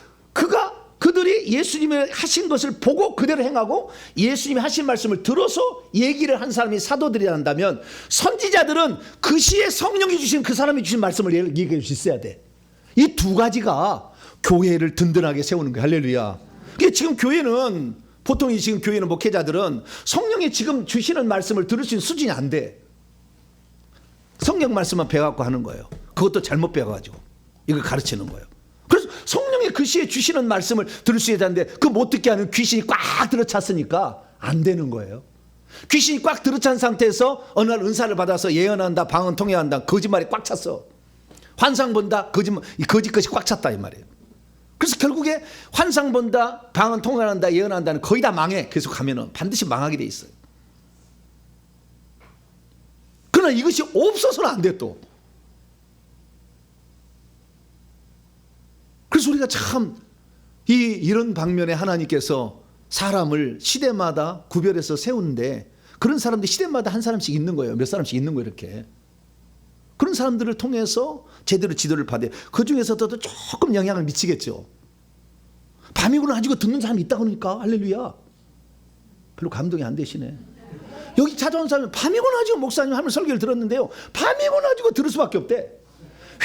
그들이 예수님이 하신 것을 보고 그대로 행하고 예수님이 하신 말씀을 들어서 얘기를 한 사람이 사도들이 한다면 선지자들은 그 시에 성령이 주신 그 사람이 주신 말씀을 얘기해 줄 수 있어야 돼. 이 두 가지가 교회를 든든하게 세우는 거예요. 할렐루야. 지금 교회는 보통 지금 교회는 목회자들은 성령이 지금 주시는 말씀을 들을 수 있는 수준이 안 돼. 성령 말씀만 배워갖고 하는 거예요. 그것도 잘못 배워가지고 이걸 가르치는 거예요. 그래서 성령이 그 시에 주시는 말씀을 들을 수 있어야 하는데 그 못 듣게 하는 귀신이 꽉 들어찼으니까 안 되는 거예요. 귀신이 꽉 들어찬 상태에서 어느 날 은사를 받아서 예언한다, 방언 통역한다, 거짓말이 꽉 찼어. 환상 본다, 거짓 것이 꽉 찼다 이 말이에요. 그래서 결국에 환상 본다, 방언 통역한다, 예언한다는 거의 다 망해. 계속 가면은 반드시 망하게 돼 있어요. 그러나 이것이 없어서는 안 돼 또. 그래서 우리가 참 이런 방면에 하나님께서 사람을 시대마다 구별해서 세우는데 그런 사람들이 시대마다 한 사람씩 있는 거예요. 몇 사람씩 있는 거예요. 이렇게. 그런 사람들을 통해서 제대로 지도를 받아요. 그중에서도 조금 영향을 미치겠죠. 밤이구나 가지고 듣는 사람이 있다고 하니까 할렐루야. 별로 감동이 안 되시네. 여기 찾아온 사람은 밤이구나 가지고 목사님 하면 설교를 들었는데요. 밤이구나 가지고 들을 수밖에 없대.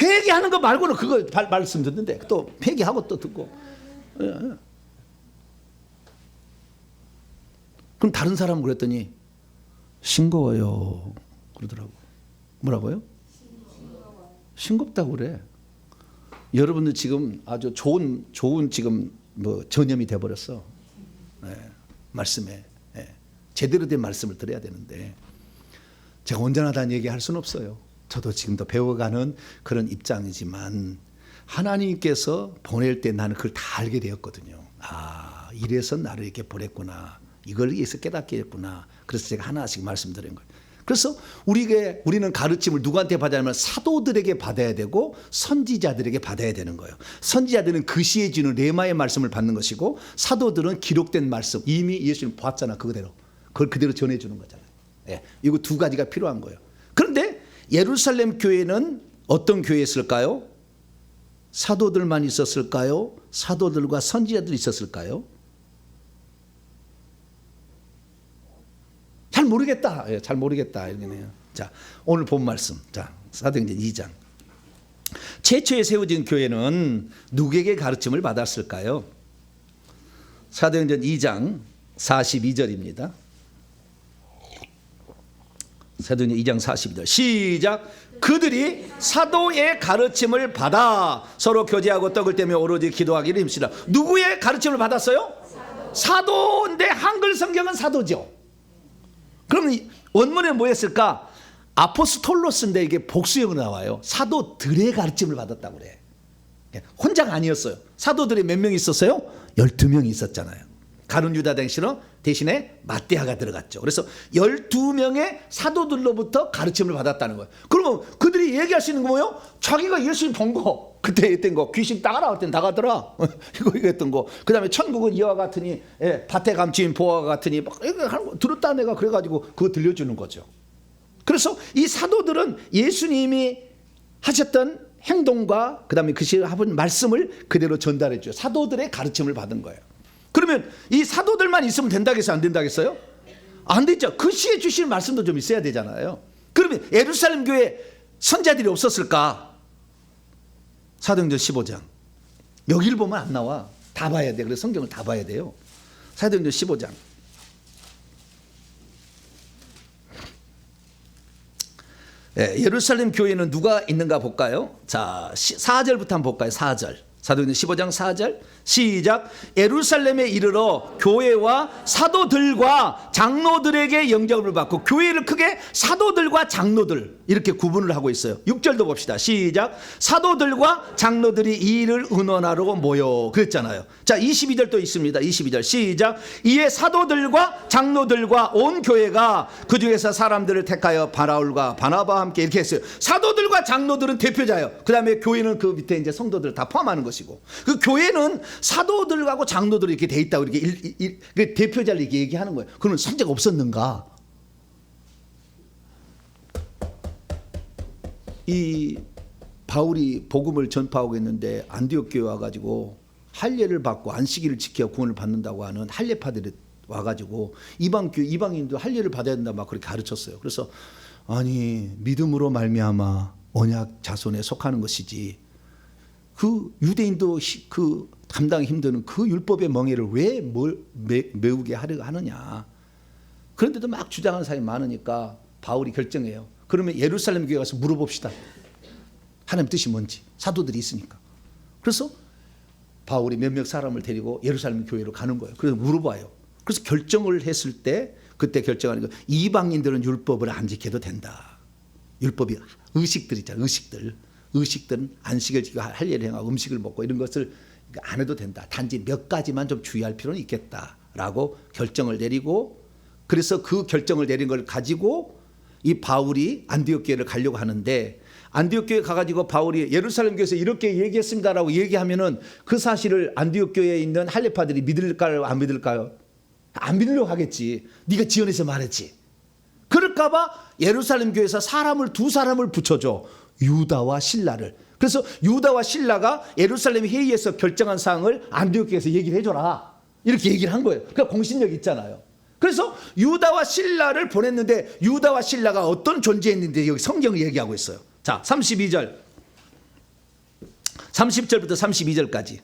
회개하는 거 말고는 그거 말씀 듣는데 또 회개하고 또 듣고. 그럼 다른 사람은 그랬더니 싱거워요 그러더라고. 뭐라고요? 싱겁다고 그래. 여러분들 지금 아주 좋은 지금 뭐 전염이 돼 버렸어. 말씀에 제대로 된 말씀을 들어야 되는데 제가 온전하다는 얘기할 수는 없어요. 저도 지금도 배워가는 그런 입장이지만 하나님께서 보낼 때 나는 그걸 다 알게 되었거든요. 아, 이래서 나를 이렇게 보냈구나. 이걸 위해서 깨닫게 했구나. 그래서 제가 하나씩 말씀드린 거예요. 그래서 우리는 가르침을 누구한테 받아야 하면 사도들에게 받아야 되고 선지자들에게 받아야 되는 거예요. 선지자들은 그시에 주는 레마의 말씀을 받는 것이고 사도들은 기록된 말씀 이미 예수님 봤잖아. 그대로 그걸 그대로 전해주는 거잖아요. 이거 두 가지가 필요한 거예요. 그런데 예루살렘 교회는 어떤 교회였을까요? 사도들만 있었을까요? 사도들과 선지자들이 있었을까요? 잘 모르겠다. 잘 모르겠다. 이러네요. 자, 오늘 본 말씀. 자, 사도행전 2장. 최초에 세워진 교회는 누구에게 가르침을 받았을까요? 사도행전 2장 42절입니다. 사도행전 2장 42절. 시작. 그들이 사도의 가르침을 받아 서로 교제하고 떡을 떼며 오로지 기도하기를 힘쓰라. 누구의 가르침을 받았어요? 사도인데 한글 성경은 사도죠. 그럼 원문에 뭐였을까? 아포스톨로스인데 이게 복수형으로 나와요. 사도들의 가르침을 받았다고 그래. 혼자가 아니었어요. 사도들이 몇 명 있었어요? 12명이 있었잖아요. 가룟 유다 대신에 마띠아가 들어갔죠. 그래서 12명의 사도들로부터 가르침을 받았다는 거예요. 그러면 그들이 얘기할 수 있는 거 뭐예요? 자기가 예수님 본 거, 그때 했던 거, 귀신 따가라 할 땐 나가더라. 이거 했던 거. 그 다음에 천국은 이와 같으니, 밭에 감추인 보화와 같으니, 막 들었다 내가 그래가지고 그거 들려주는 거죠. 그래서 이 사도들은 예수님이 하셨던 행동과 그 다음에 그 시에 하신 말씀을 그대로 전달해 줘요. 사도들의 가르침을 받은 거예요. 그러면 이 사도들만 있으면 된다겠어요? 안 된다겠어요? 안 되죠. 그 시에 주신 말씀도 좀 있어야 되잖아요. 그러면 예루살렘 교회 선자들이 없었을까? 사도행전 15장. 여기를 보면 안 나와. 다 봐야 돼. 그래서 성경을 다 봐야 돼요. 사도행전 15장. 예루살렘 교회는 누가 있는가 볼까요? 자, 4절부터 한번 볼까요? 4절. 사도행전 15장 4절 시작. 예루살렘에 이르러 교회와 사도들과 장로들에게 영접을 받고, 교회를 크게 사도들과 장로들 이렇게 구분을 하고 있어요. 6절도 봅시다. 시작. 사도들과 장로들이 이 일을 의논하러 모여 그랬잖아요. 자, 22절도 있습니다. 22절 시작. 이에 사도들과 장로들과 온 교회가 그 중에서 사람들을 택하여 바라울과 바나바와 함께 이렇게 했어요. 사도들과 장로들은 대표자예요. 그 다음에 교회는 그 밑에 이제 성도들을 다 포함하는 것이고, 그 교회는 사도들하고 장로들이 이렇게 돼 있다고 이렇게 대표자를 이렇게 얘기하는 거예요. 그러면 선제가 없었는가? 이 바울이 복음을 전파하고 있는데 안디옥 교회 와가지고 할례를 받고 안식일을 지켜 구원을 받는다고 하는 할례파들이 와가지고 이방인도 할례를 받아야 된다 막 그렇게 가르쳤어요. 그래서 아니 믿음으로 말미암아 언약 자손에 속하는 것이지 그 유대인도 그 감당이 힘드는 그 율법의 멍에를 왜 메우게 하려 하느냐. 그런데도 막 주장하는 사람이 많으니까 바울이 결정해요. 그러면 예루살렘 교회 가서 물어봅시다. 하나님 뜻이 뭔지. 사도들이 있으니까. 그래서 바울이 몇몇 사람을 데리고 예루살렘 교회로 가는 거예요. 그래서 물어봐요. 그래서 결정을 했을 때 그때 결정하는 거, 이방인들은 율법을 안 지켜도 된다. 율법이 의식들 있잖아요. 의식들은 안식을 지키고 할례를 행하고 음식을 먹고 이런 것을 안 해도 된다. 단지 몇 가지만 좀 주의할 필요는 있겠다라고 결정을 내리고, 그래서 그 결정을 내린 걸 가지고 이 바울이 안디옥 교회를 가려고 하는데, 안디옥 교회 가가지고 바울이 예루살렘 교회에서 이렇게 얘기했습니다라고 얘기하면은 그 사실을 안디옥 교회에 있는 할례파들이 믿을까요, 안 믿을까요? 안 믿으려고 하겠지. 네가 지연해서 말했지. 그럴까봐 예루살렘 교회에서 두 사람을 붙여줘. 유다와 실라를. 그래서 유다와 실라가 예루살렘 회의에서 결정한 사항을 안디옥 교회에서 얘기를 해줘라. 이렇게 얘기를 한 거예요. 그러니까 공신력이 있잖아요. 그래서 유다와 실라를 보냈는데 유다와 실라가 어떤 존재였는데 여기 성경을 얘기하고 있어요. 자, 30절부터 32절까지.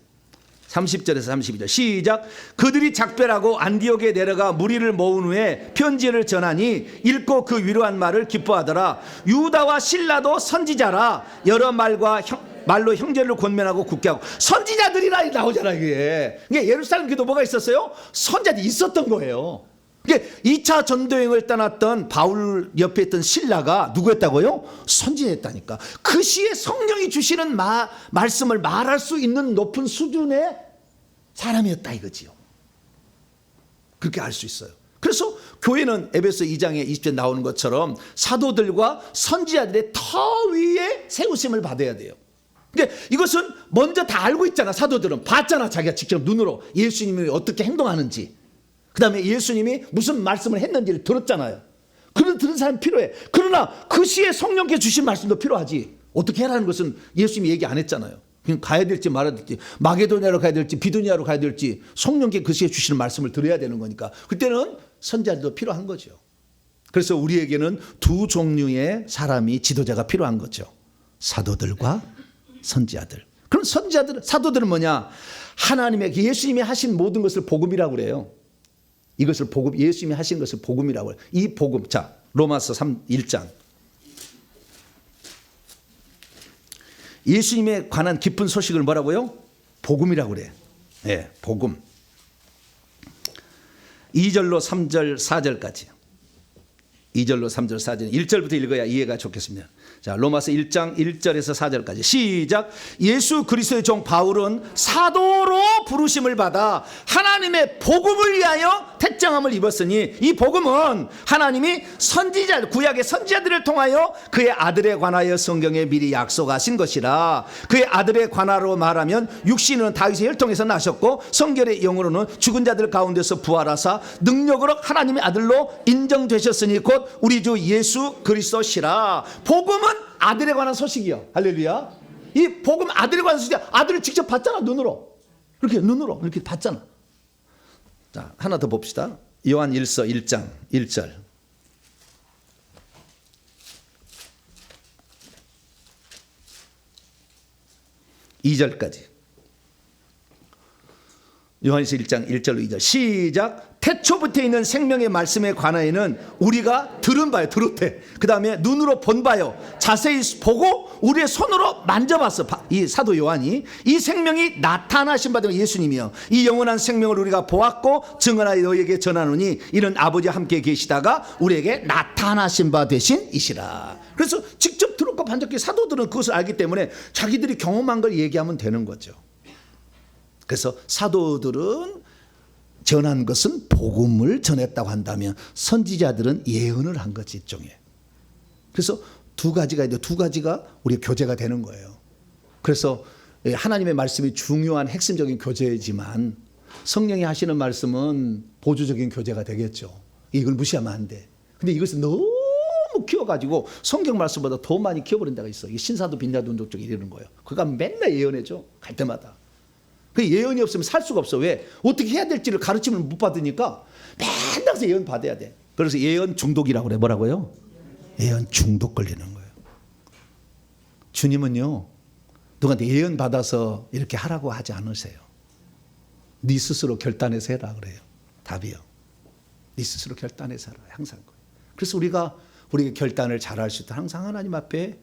30절에서 32절 시작. 그들이 작별하고 안디옥에 내려가 무리를 모은 후에 편지를 전하니 읽고 그 위로한 말을 기뻐하더라. 유다와 실라도 선지자라. 여러 말로 형제를 권면하고 굳게 하고. 선지자들이라 나오잖아요. 이게 예루살렘 교도 뭐가 있었어요? 선지자들이 있었던 거예요. 2차 전도여행을 떠났던 바울 옆에 있던 실라가 누구였다고요? 선지자였다니까. 그 시에 성령이 주시는 말씀을 말할 수 있는 높은 수준의 사람이었다 이거지요. 그렇게 알 수 있어요. 그래서 교회는 에베소 2장에 20절 나오는 것처럼 사도들과 선지자들의 터 위에 세우심을 받아야 돼요. 근데 이것은 먼저 다 알고 있잖아. 사도들은 봤잖아. 자기가 직접 눈으로 예수님이 어떻게 행동하는지, 그 다음에 예수님이 무슨 말씀을 했는지를 들었잖아요. 그런 들은 사람이 필요해. 그러나 그 시에 성령께 주신 말씀도 필요하지. 어떻게 해라는 것은 예수님이 얘기 안 했잖아요. 그냥 가야 될지 말아야 될지, 마게도냐로 가야 될지 비두니아로 가야 될지 성령께 그 시에 주시는 말씀을 들어야 되는 거니까 그때는 선지자들도 필요한 거죠. 그래서 우리에게는 두 종류의 사람이 지도자가 필요한 거죠. 사도들과 선지자들. 그럼 사도들은 뭐냐? 하나님의 예수님이 하신 모든 것을 복음이라고 그래요. 이것을 예수님이 하신 것을 복음이라고 해요. 이 복음. 자, 로마서 1장. 예수님에 관한 깊은 소식을 뭐라고요? 복음이라고 그래. 예, 복음. 2절로 3절 4절까지. 2절로 3절 4절 1절부터 읽어야 이해가 좋겠습니다. 자, 로마서 1장 1절에서 4절까지 시작. 예수 그리스도의 종 바울은 사도로 부르심을 받아 하나님의 복음을 위하여 택정함을 입었으니 이 복음은 하나님이 구약의 선지자들을 통하여 그의 아들에 관하여 성경에 미리 약속하신 것이라. 그의 아들에 관하로 말하면 육신은 다윗의 혈통에서 나셨고 성결의 영으로는 죽은 자들 가운데서 부활하사 능력으로 하나님의 아들로 인정되셨으니 곧 우리 주 예수 그리스도시라. 복음은 아들에 관한 소식이요. 할렐루야. 이 복음 아들에 관한 소식이야. 아들을 직접 봤잖아. 눈으로 이렇게 봤잖아. 자, 하나 더 봅시다. 요한 1서 1장 1절. (2절까지) 요한일서 1장 1절로 2절 시작. 태초부터 있는 생명의 말씀에 관하여는 우리가 들은 바요. 들었대. 그 다음에 눈으로 본 바요. 자세히 보고 우리의 손으로 만져봤어. 이 사도 요한이 이 생명이 나타나신 바 되는 예수님이요. 이 영원한 생명을 우리가 보았고 증언하여 너희에게 전하노니 이는 아버지와 함께 계시다가 우리에게 나타나신 바 되신 이시라. 그래서 직접 들었고 반적기 사도들은 그것을 알기 때문에 자기들이 경험한 걸 얘기하면 되는 거죠. 그래서 사도들은 전한 것은 복음을 전했다고 한다면 선지자들은 예언을 한 거지 일종의. 그래서 두 가지가 있는데 두 가지가 우리의 교제가 되는 거예요. 그래서 하나님의 말씀이 중요한 핵심적인 교제이지만 성령이 하시는 말씀은 보조적인 교제가 되겠죠. 이걸 무시하면 안 돼. 근데 이것을 너무 키워가지고 성경 말씀보다 더 많이 키워버린 데가 있어. 신사도 빈자도 운동 쪽에 이러는 거예요. 그가 맨날 예언해줘. 갈 때마다. 그 예언이 없으면 살 수가 없어. 왜? 어떻게 해야 될지를 가르침을 못 받으니까 맨날 예언 받아야 돼. 그래서 예언 중독이라고 그래. 뭐라고요? 예언 중독 걸리는 거예요. 주님은요, 누구한테 예언 받아서 이렇게 하라고 하지 않으세요. 네 스스로 결단해서 해라 그래요. 답이요. 네 스스로 결단해서 하라. 항상 거예요. 그래서 우리가 우리의 결단을 잘할 수 있다. 항상 하나님 앞에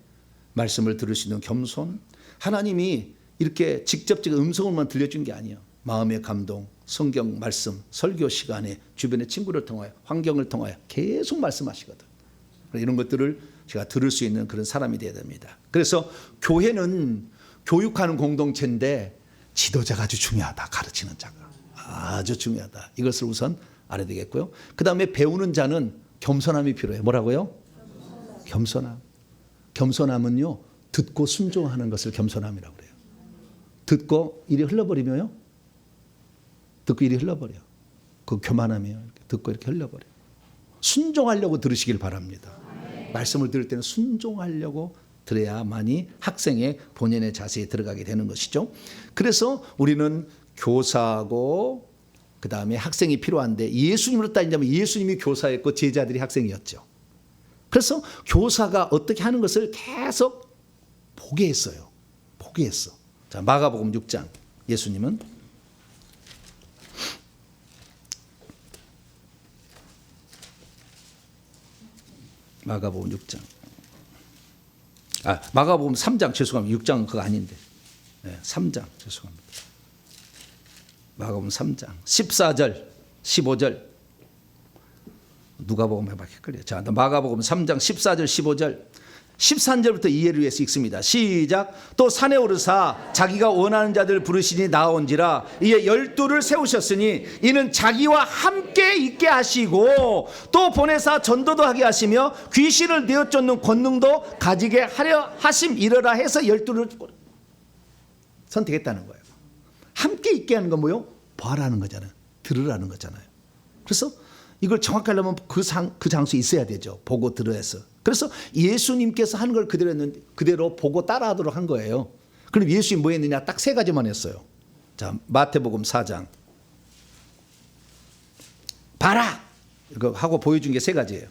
말씀을 들을 수 있는 겸손. 하나님이 이렇게 직접적인 음성으로만 들려준 게 아니에요. 마음의 감동, 성경 말씀, 설교 시간에 주변의 친구를 통하여 환경을 통하여 계속 말씀하시거든. 이런 것들을 제가 들을 수 있는 그런 사람이 되어야 됩니다. 그래서 교회는 교육하는 공동체인데 지도자가 아주 중요하다. 가르치는 자가 아주 중요하다. 이것을 우선 알아야 되겠고요. 그 다음에 배우는 자는 겸손함이 필요해요. 뭐라고요? 겸손함. 겸손함은요 듣고 순종하는 것을 겸손함이라고 그래요. 듣고 일이 흘러버리면요. 듣고 일이 흘러버려. 그 교만함이에요. 듣고 이렇게 흘러버려. 순종하려고 들으시길 바랍니다. 말씀을 들을 때는 순종하려고 들어야만이 학생의 본연의 자세에 들어가게 되는 것이죠. 그래서 우리는 교사하고 그 다음에 학생이 필요한데 예수님으로 따진다면 예수님이 교사였고 제자들이 학생이었죠. 그래서 교사가 어떻게 하는 것을 계속 보게 했어요. 보게 했어. 자, 마가복음 6장. 예수님은 마가복음 6장. 마가복음 3장 죄송합니다. 6장은 그거 아닌데. 네, 3장 죄송합니다. 마가복음 3장 14절 15절 누가복음 해봐 헷갈려. 자, 마가복음 3장 14절 15절 13절부터 이해를 위해서 읽습니다. 시작. 또 산에 오르사 자기가 원하는 자들 부르시니 나온지라. 이에 12를 세우셨으니 이는 자기와 함께 있게 하시고 또 보내사 전도도 하게 하시며 귀신을 내어 쫓는 권능도 가지게 하려 하심 이러라 해서 12를 선택했다는 거예요. 함께 있게 하는 건 뭐요? 봐라는 거잖아요. 들으라는 거잖아요. 그래서 이걸 정확히 하려면 그 장소에 있어야 되죠. 보고 들어야서. 그래서 예수님께서 하는 걸 그대로 했는데 그대로 보고 따라하도록 한 거예요. 그럼 예수님이 뭐 했느냐? 딱 3가지만 했어요. 자, 마태복음 4장. 봐라! 이거 하고 보여준 게 3가지예요.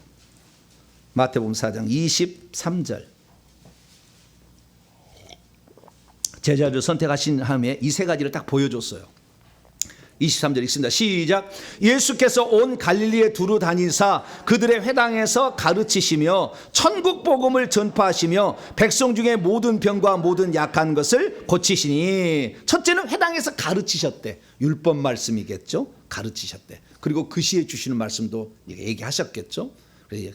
마태복음 4장 23절. 제자를 선택하신 다음에 이 3가지를 딱 보여줬어요. 23절 읽습니다. 시작. 예수께서 온 갈릴리에 두루 다니사 그들의 회당에서 가르치시며 천국 복음을 전파하시며 백성 중에 모든 병과 모든 약한 것을 고치시니. 첫째는 회당에서 가르치셨대. 율법 말씀이겠죠. 가르치셨대. 그리고 그 시에 주시는 말씀도 얘기하셨겠죠.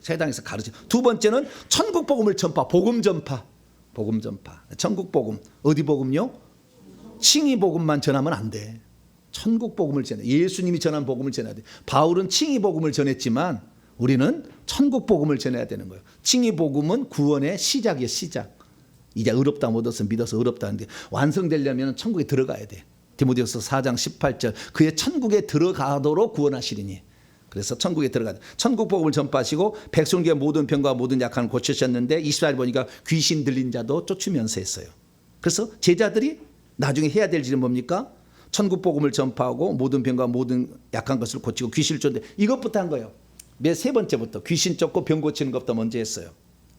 회당에서 가르치. 두 번째는 천국 복음을 전파. 복음 전파. 복음 전파. 천국 복음. 어디 복음요? 칭의 복음만 전하면 안 돼. 천국 복음을 전해. 예수님이 전한 복음을 전해야 돼. 바울은 칭의 복음을 전했지만 우리는 천국 복음을 전해야 되는 거예요. 칭의 복음은 구원의 시작이에요. 시작. 이제 의롭다 못해서 믿어서 의롭다는데 완성되려면 천국에 들어가야 돼. 디모데후서 4장 18절. 그의 천국에 들어가도록 구원하시리니. 그래서 천국에 들어가. 천국 복음을 전파하시고 백성 중에 모든 병과 모든 약한 고치셨는데 24절 보니까 귀신 들린 자도 쫓으면서 했어요. 그래서 제자들이 나중에 해야 될 일은 뭡니까? 천국 복음을 전파하고 모든 병과 모든 약한 것을 고치고 귀신을 쫓는데 이것부터 한 거예요. 세 번째부터 귀신 쫓고 병 고치는 것부터 먼저 했어요.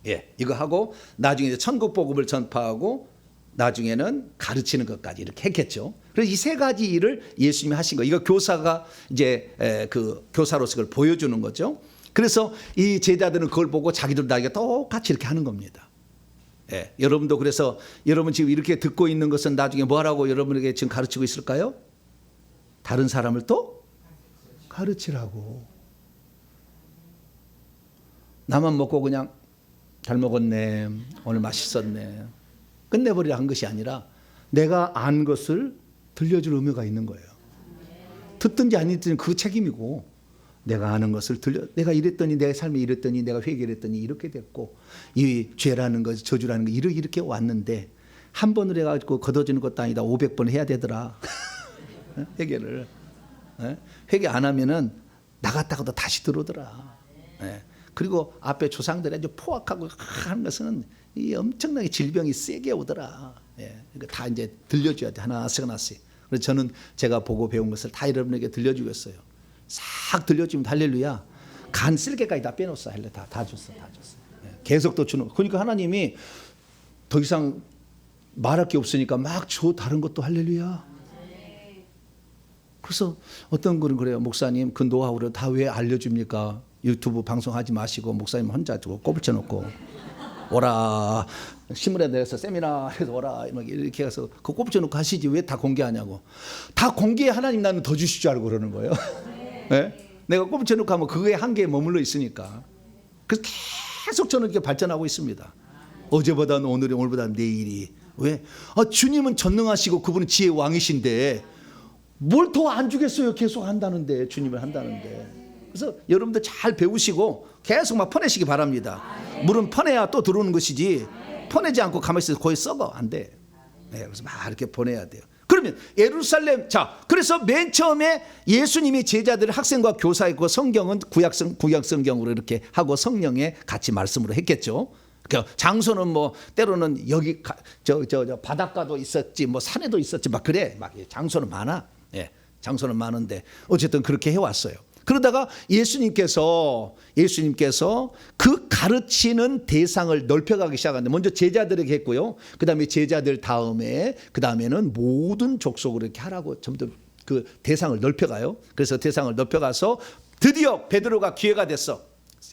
예, 이거 하고 나중에 이제 천국 복음을 전파하고 나중에는 가르치는 것까지 이렇게 했겠죠. 그래서 이 3가지 일을 예수님이 하신 거. 이거 교사가 이제 그 교사로서 그걸 보여주는 거죠. 그래서 이 제자들은 그걸 보고 자기들 나에게 똑같이 이렇게 하는 겁니다. 예, 여러분도 그래서 여러분 지금 이렇게 듣고 있는 것은 나중에 뭐 하라고 여러분에게 지금 가르치고 있을까요? 다른 사람을 또 가르치라고. 나만 먹고 그냥 잘 먹었네, 오늘 맛있었네, 끝내버리라 한 것이 아니라 내가 안 것을 들려줄 의무가 있는 거예요. 듣든지 안 듣든지 그 책임이고, 내가 아는 것을 내가 이랬더니 내 삶에 이랬더니 내가 회개를 했더니 이렇게 됐고 이 죄라는 것 저주라는 거 이렇게 왔는데 한 번을 해가지고 걷어지는 것도 아니다 500번 해야 되더라. 회개를. 회개 안 하면은 나갔다가도 다시 들어오더라. 그리고 앞에 조상들이 아주 포악하고 하는 것은 이 엄청나게 질병이 세게 오더라. 그러니까 다 이제 들려줘야 돼. 하나씩 하나씩. 그래서 저는 제가 보고 배운 것을 다 여러분에게 들려주겠어요. 싹 들려주면 할렐루야. 간 쓸개까지 다 빼놓았어. 다 줬어. 계속 또 주는. 그러니까 하나님이 더 이상 말할 게 없으니까 막 줘. 다른 것도 할렐루야. 그래서 어떤 분은 그래요. 목사님 그 노하우를 다 왜 알려줍니까? 유튜브 방송하지 마시고 목사님 혼자 두고 꼽을쳐 놓고 오라. 신문에 내서 세미나에서 오라. 이렇게 해서 그 꼽을쳐 놓고 하시지 왜 다 공개하냐고. 다 공개해 하나님 나는 더 주실 줄 알고 그러는 거예요. 네? 내가 꼽쳐놓고 하면 그거에 한계에 머물러 있으니까. 그래서 계속 저는 이렇게 발전하고 있습니다. 어제보다는 오늘이, 오늘보다는 내일이. 왜? 주님은 전능하시고 그분은 지혜의 왕이신데 뭘 더 안 주겠어요. 계속 한다는데, 주님을 한다는데. 그래서 여러분들 잘 배우시고 계속 막 퍼내시기 바랍니다. 물은 퍼내야 또 들어오는 것이지 보내지 않고 가만히 있어서 거기 썩어. 안 돼. 네, 그래서 막 이렇게 보내야 돼요. 그러면 예루살렘, 자, 그래서 맨 처음에 예수님이 제자들을 학생과 교사했고 성경은 구약 성경으로 이렇게 하고 성령에 같이 말씀으로 했겠죠. 그러니까 장소는 뭐 때로는 여기 저 바닷가도 있었지, 뭐 산에도 있었지, 막 그래. 막 장소는 많아. 예, 장소는 많은데 어쨌든 그렇게 해왔어요. 그러다가 예수님께서 그 가르치는 대상을 넓혀가기 시작하는데 먼저 제자들에게 했고요. 그다음에 제자들 그다음에는 모든 족속으로 이렇게 하라고 점점 그 대상을 넓혀가요. 그래서 대상을 넓혀가서 드디어 베드로가 기회가 됐어.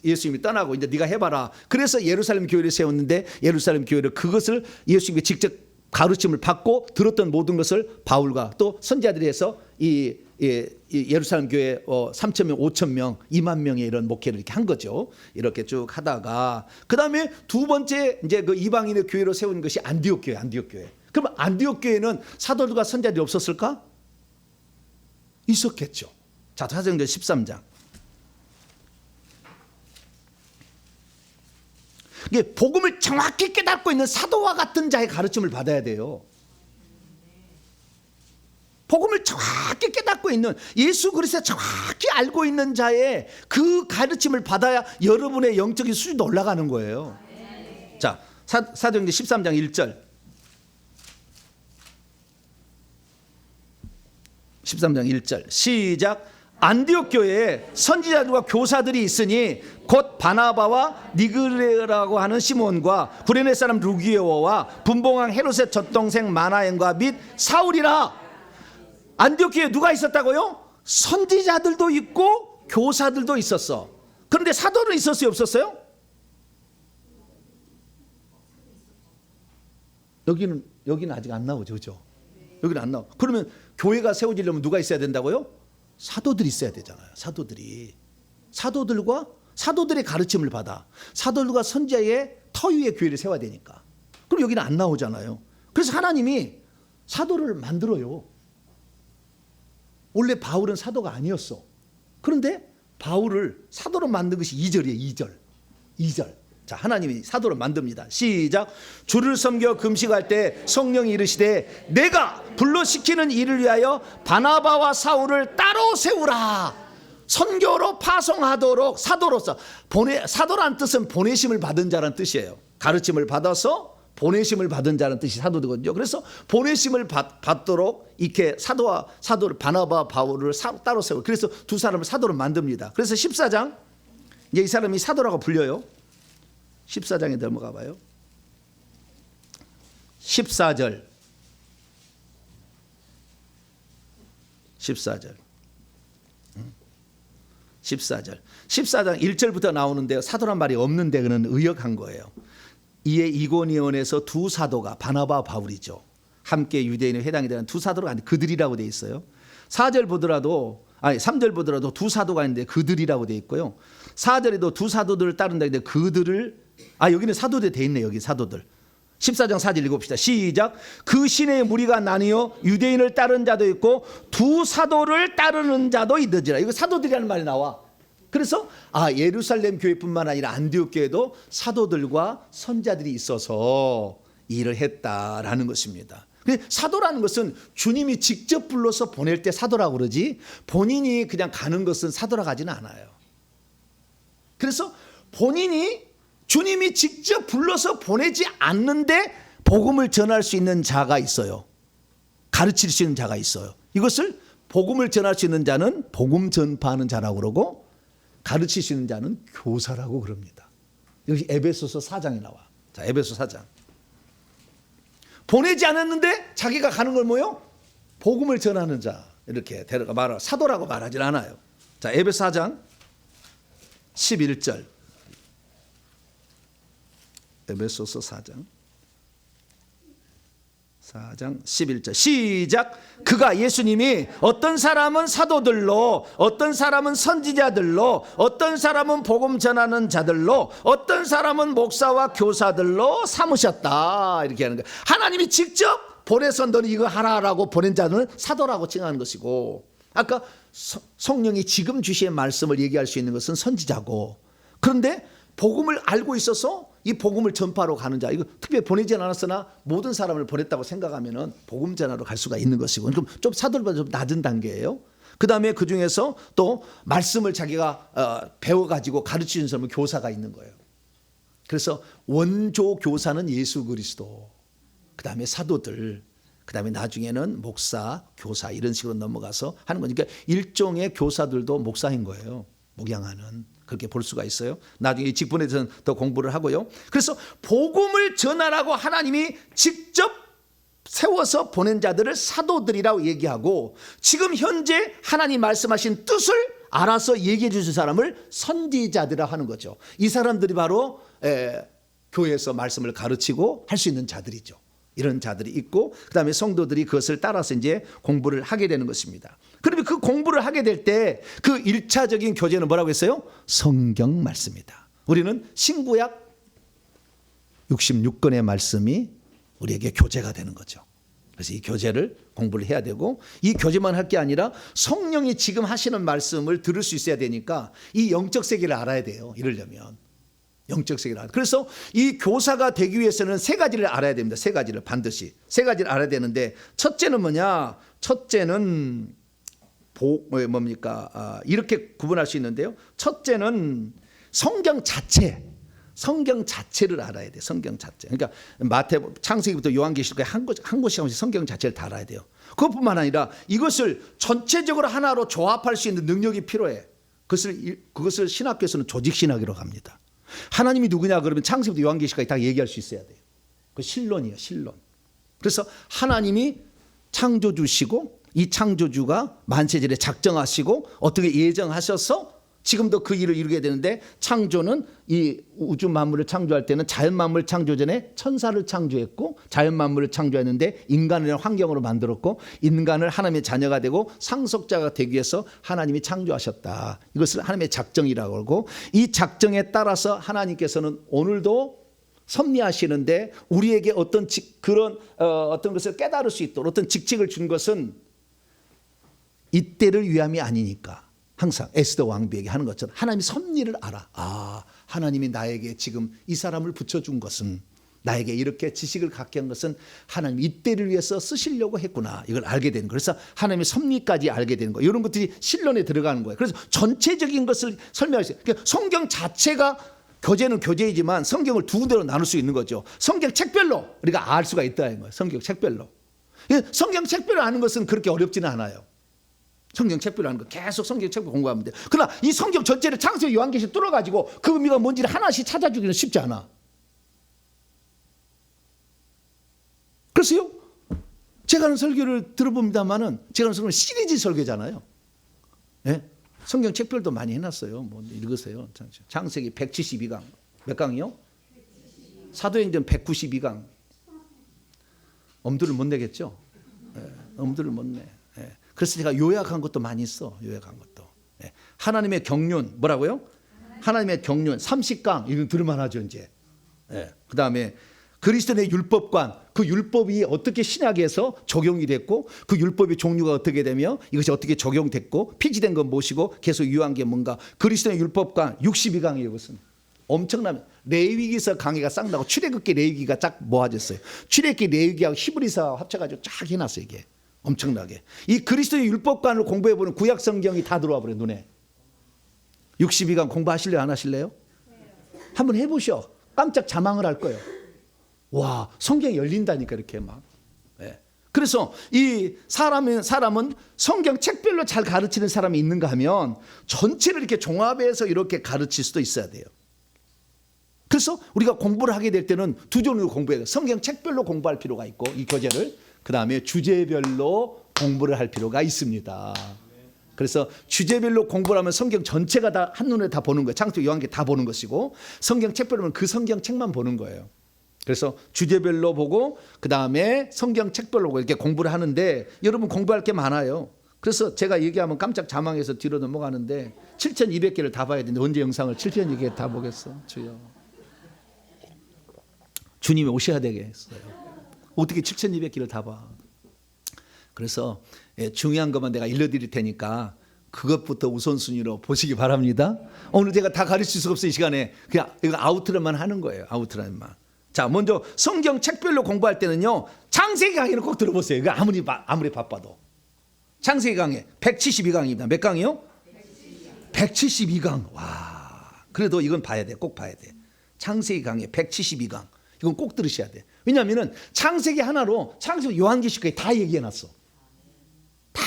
예수님이 떠나고 이제 네가 해봐라. 그래서 예루살렘 교회를 세웠는데 예루살렘 교회를 그것을 예수님이 직접 가르침을 받고 들었던 모든 것을 바울과 또 선지자들이 해서 이 예루살렘 교회 3,000명, 5,000명, 2만 명의 이런 목회를 이렇게 한 거죠. 이렇게 쭉 하다가 그 다음에 두 번째 이제 그 이방인의 교회로 세운 것이 안디옥 교회. 그럼 안디옥 교회는 사도들과 선지자들이 없었을까? 있었겠죠. 자, 사도행전 13장. 이게 복음을 정확히 깨닫고 있는 사도와 같은 자의 가르침을 받아야 돼요. 복음을 정확히 깨닫고 있는 예수 그리스도를 정확히 알고 있는 자의 그 가르침을 받아야 여러분의 영적인 수준도 올라가는 거예요. 자, 사도행전 13장 1절. 13장 1절 시작. 안디옥 교회에 선지자들과 교사들이 있으니 곧 바나바와 니그레라고 하는 시몬과 구레네 사람 루기오와 분봉왕 헤롯의 젖동생 마나엔과 및 사울이라. 안디옥 교회에 누가 있었다고요? 선지자들도 있고 교사들도 있었어. 그런데 사도는 있었어요, 없었어요? 여기는 아직 안 나오죠, 그렇죠? 여기는 안 나와. 그러면 교회가 세워지려면 누가 있어야 된다고요? 사도들이 있어야 되잖아요. 사도들의 가르침을 받아 사도들과 선지자의 터 위에 교회를 세워야 되니까. 그럼 여기는 안 나오잖아요. 그래서 하나님이 사도를 만들어요. 원래 바울은 사도가 아니었어. 그런데 바울을 사도로 만든 것이 2절이에요. 2절. 자, 하나님이 사도를 만듭니다. 시작. 주를 섬겨 금식할 때 성령이 이르시되 내가 불러시키는 일을 위하여 바나바와 사울을 따로 세우라. 선교로 파송하도록. 사도로서 사도란 뜻은 보내심을 받은 자란 뜻이에요. 가르침을 받아서 보내심을 받은 자는 뜻이 사도거든요. 그래서 보내심을 받도록 이렇게 사도를 바나바 바울을 따로 세우고, 그래서 두 사람을 사도로 만듭니다. 그래서 14장 이제 이 사람이 사도라고 불려요. 14장에 넘어가 봐요. 14절. 14장 1절부터 나오는데요. 사도란 말이 없는데 그는 의역한 거예요. 이에 이고니온에서 두 사도가 바나바 바울이죠. 함께 유대인의 회당에 대한 두 사도가 아닌데 그들이라고 돼 있어요. 3절 보더라도 두 사도가 있는데 그들이라고 돼 있고요. 4절에도 두 사도들을 따른다 했는데 그들을 여기는 사도들 돼 있네. 여기 사도들. 14장 4절 읽어봅시다. 시작. 그 시내의 무리가 나뉘어 유대인을 따르는 자도 있고 두 사도를 따르는 자도 있으리라. 이거 사도들이라는 말이 나와. 그래서 예루살렘 교회뿐만 아니라 안디옥 교회도 사도들과 선자들이 있어서 일을 했다라는 것입니다. 사도라는 것은 주님이 직접 불러서 보낼 때 사도라고 그러지 본인이 그냥 가는 것은 사도라고 하지는 않아요. 그래서 본인이 주님이 직접 불러서 보내지 않는데 복음을 전할 수 있는 자가 있어요. 가르칠 수 있는 자가 있어요. 이것을 복음을 전할 수 있는 자는 복음 전파하는 자라고 그러고 가르칠 수 있는 자는 교사라고 그럽니다. 여기 에베소서 4장에 나와. 자, 에베소 4장. 보내지 않았는데 자기가 가는 걸 뭐요? 복음을 전하는 자. 이렇게 데려가 말하 사도라고 말하지 않아요. 자, 에베소 4장 11절. 에베소서 4장 11절 시작. 그가 예수님이 어떤 사람은 사도들로, 어떤 사람은 선지자들로, 어떤 사람은 복음 전하는 자들로, 어떤 사람은 목사와 교사들로 삼으셨다. 이렇게 하는 거예요. 하나님이 직접 보내서 너는 이거 하라라고 보낸 자는 사도라고 칭하는 것이고, 아까 성령이 지금 주시의 말씀을 얘기할 수 있는 것은 선지자고, 그런데 복음을 알고 있어서 이 복음을 전파하러 가는 자, 이거 특별히 보내지 않았으나 모든 사람을 보냈다고 생각하면은 복음 전하러 갈 수가 있는 것이고, 그럼 좀 사도들보다 좀 낮은 단계예요. 그 다음에 그 중에서 또 말씀을 자기가 배워가지고 가르치는 사람은 교사가 있는 거예요. 그래서 원조 교사는 예수 그리스도, 그 다음에 사도들, 그 다음에 나중에는 목사, 교사 이런 식으로 넘어가서 하는 거니까 일종의 교사들도 목사인 거예요. 목양하는. 그렇게 볼 수가 있어요. 나중에 이 직분에 대해서는 더 공부를 하고요. 그래서 복음을 전하라고 하나님이 직접 세워서 보낸 자들을 사도들이라고 얘기하고, 지금 현재 하나님 말씀하신 뜻을 알아서 얘기해 주신 사람을 선지자들이라고 하는 거죠. 이 사람들이 바로 교회에서 말씀을 가르치고 할 수 있는 자들이죠. 이런 자들이 있고, 그 다음에 성도들이 그것을 따라서 이제 공부를 하게 되는 것입니다. 그러면 그 공부를 하게 될 때 그 1차적인 교재는 뭐라고 했어요? 성경 말씀이다. 우리는 신구약 66권의 말씀이 우리에게 교재가 되는 거죠. 그래서 이 교재를 공부를 해야 되고, 이 교재만 할 게 아니라 성령이 지금 하시는 말씀을 들을 수 있어야 되니까 이 영적 세계를 알아야 돼요. 이러려면 영적 세계를 알아야 돼요. 그래서 이 교사가 되기 위해서는 세 가지를 알아야 됩니다. 세 가지를 반드시 세 가지를 알아야 되는데, 첫째는 뭐냐? 첫째는 뭡니까? 이렇게 구분할 수 있는데요. 첫째는 성경 자체를 알아야 돼요. 성경 자체. 그러니까 창세기부터 요한계시록까지 한 곳씩 성경 자체를 다 알아야 돼요. 그것뿐만 아니라 이것을 전체적으로 하나로 조합할 수 있는 능력이 필요해. 그것을 신학교에서는 조직신학이라고 합니다. 하나님이 누구냐 그러면 창세기부터 요한계시록까지 다 얘기할 수 있어야 돼요. 그 신론이에요. 신론. 그래서 하나님이 창조주시고, 이 창조주가 만세절에 작정하시고 어떻게 예정하셔서 지금도 그 일을 이루게 되는데, 창조는 이 우주 만물을 창조할 때는 자연 만물 창조 전에 천사를 창조했고, 자연 만물을 창조했는데 인간을 환경으로 만들었고, 인간을 하나님의 자녀가 되고 상속자가 되기 위해서 하나님이 창조하셨다. 이것을 하나님의 작정이라고 하고, 이 작정에 따라서 하나님께서는 오늘도 섭리하시는데 우리에게 어떤 어떤 것을 깨달을 수 있도록 어떤 직책을 준 것은 이때를 위함이 아니니까, 항상 에스더 왕비에게 하는 것처럼 하나님이 섭리를 알아. 하나님이 나에게 지금 이 사람을 붙여준 것은, 나에게 이렇게 지식을 갖게 한 것은 하나님이 이때를 위해서 쓰시려고 했구나. 이걸 알게 되는 거예요. 그래서 하나님의 섭리까지 알게 되는 거예요. 이런 것들이 신론에 들어가는 거예요. 그래서 전체적인 것을 설명할 수 있어요. 그러니까 성경 자체가 교재는 교재이지만 성경을 두 군데로 나눌 수 있는 거죠. 성경 책별로 우리가 알 수가 있다는 거예요. 성경 책별로. 성경 책별로 아는 것은 그렇게 어렵지는 않아요. 성경 책별로 하는 거 계속 성경 책별 공부하면 돼요. 그러나 이 성경 전체를 창세기 요한계시록 뚫어가지고 그 의미가 뭔지를 하나씩 찾아주기는 쉽지 않아. 그래서요, 제가 하는 설교를 들어봅니다만은, 제가 하는 설교는 시리즈 설교잖아요. 네? 성경 책별도 많이 해놨어요. 뭐 읽으세요. 창세기 172강. 몇 강이요? 사도행전 192강. 엄두를 못 내겠죠? 네, 엄두를 못 내. 네. 그래서 제가 요약한 것도 많이 있어. 요약한 것도. 네. 하나님의 경륜. 뭐라고요? 하나님의 경륜 30강. 이건 들을만하죠 이제. 네. 그 다음에 그리스도의 율법관, 그 율법이 어떻게 신약에서 적용이 됐고, 그 율법의 종류가 어떻게 되며 이것이 어떻게 적용됐고, 폐지된 건 무엇이고 계속 유효한 게 뭔가. 그리스도의 율법관 62강이에요. 이것은 엄청나면 레위기서 강의가 싹 나고, 출애굽기 레위기가 쫙 모아졌어요. 출애굽기 레위기하고 히브리서 합쳐가지고 쫙 해놨어요. 이게 엄청나게. 이 그리스도의 율법관을 공부해보는 구약 성경이 다 들어와 버려요. 눈에. 62강 공부하실래요? 안 하실래요? 한번 해보셔. 깜짝 자망을 할 거예요. 와, 성경이 열린다니까 이렇게 막. 네. 그래서 이 사람은 성경 책별로 잘 가르치는 사람이 있는가 하면 전체를 이렇게 종합해서 이렇게 가르칠 수도 있어야 돼요. 그래서 우리가 공부를 하게 될 때는 두 종류로 공부해요. 성경 책별로 공부할 필요가 있고, 이 교재를, 그 다음에 주제별로 공부를 할 필요가 있습니다. 그래서 주제별로 공부를 하면 성경 전체가 다 한눈에 다 보는 거예요. 창세기 요한계시록 다 보는 것이고, 성경 책별로는 그 성경 책만 보는 거예요. 그래서 주제별로 보고 그 다음에 성경 책별로 이렇게 공부를 하는데, 여러분 공부할 게 많아요. 그래서 제가 얘기하면 깜짝 자망해서 뒤로 넘어가는데 7,200개를 다 봐야 되는데 언제 영상을 7,200개 다 보겠어? 주여. 주님이 오셔야 되겠어요. 어떻게 7,200개를 다 봐? 그래서 중요한 것만 내가 일러드릴 테니까 그것부터 우선순위로 보시기 바랍니다. 오늘 제가 다 가르칠 수가 없어요. 이 시간에 그냥 이거 아우트라인만 하는 거예요. 아우트라인만. 자, 먼저 성경 책별로 공부할 때는요, 창세기 강의를 꼭 들어보세요. 이거 아무리 바빠도. 창세기 강의 172강입니다. 몇 강이요? 172강. 와, 그래도 이건 봐야 돼. 꼭 봐야 돼. 창세기 강의 172강. 이건 꼭 들으셔야 돼. 왜냐하면 창세기 하나로 창세기 요한계시록에 다 얘기해놨어. 다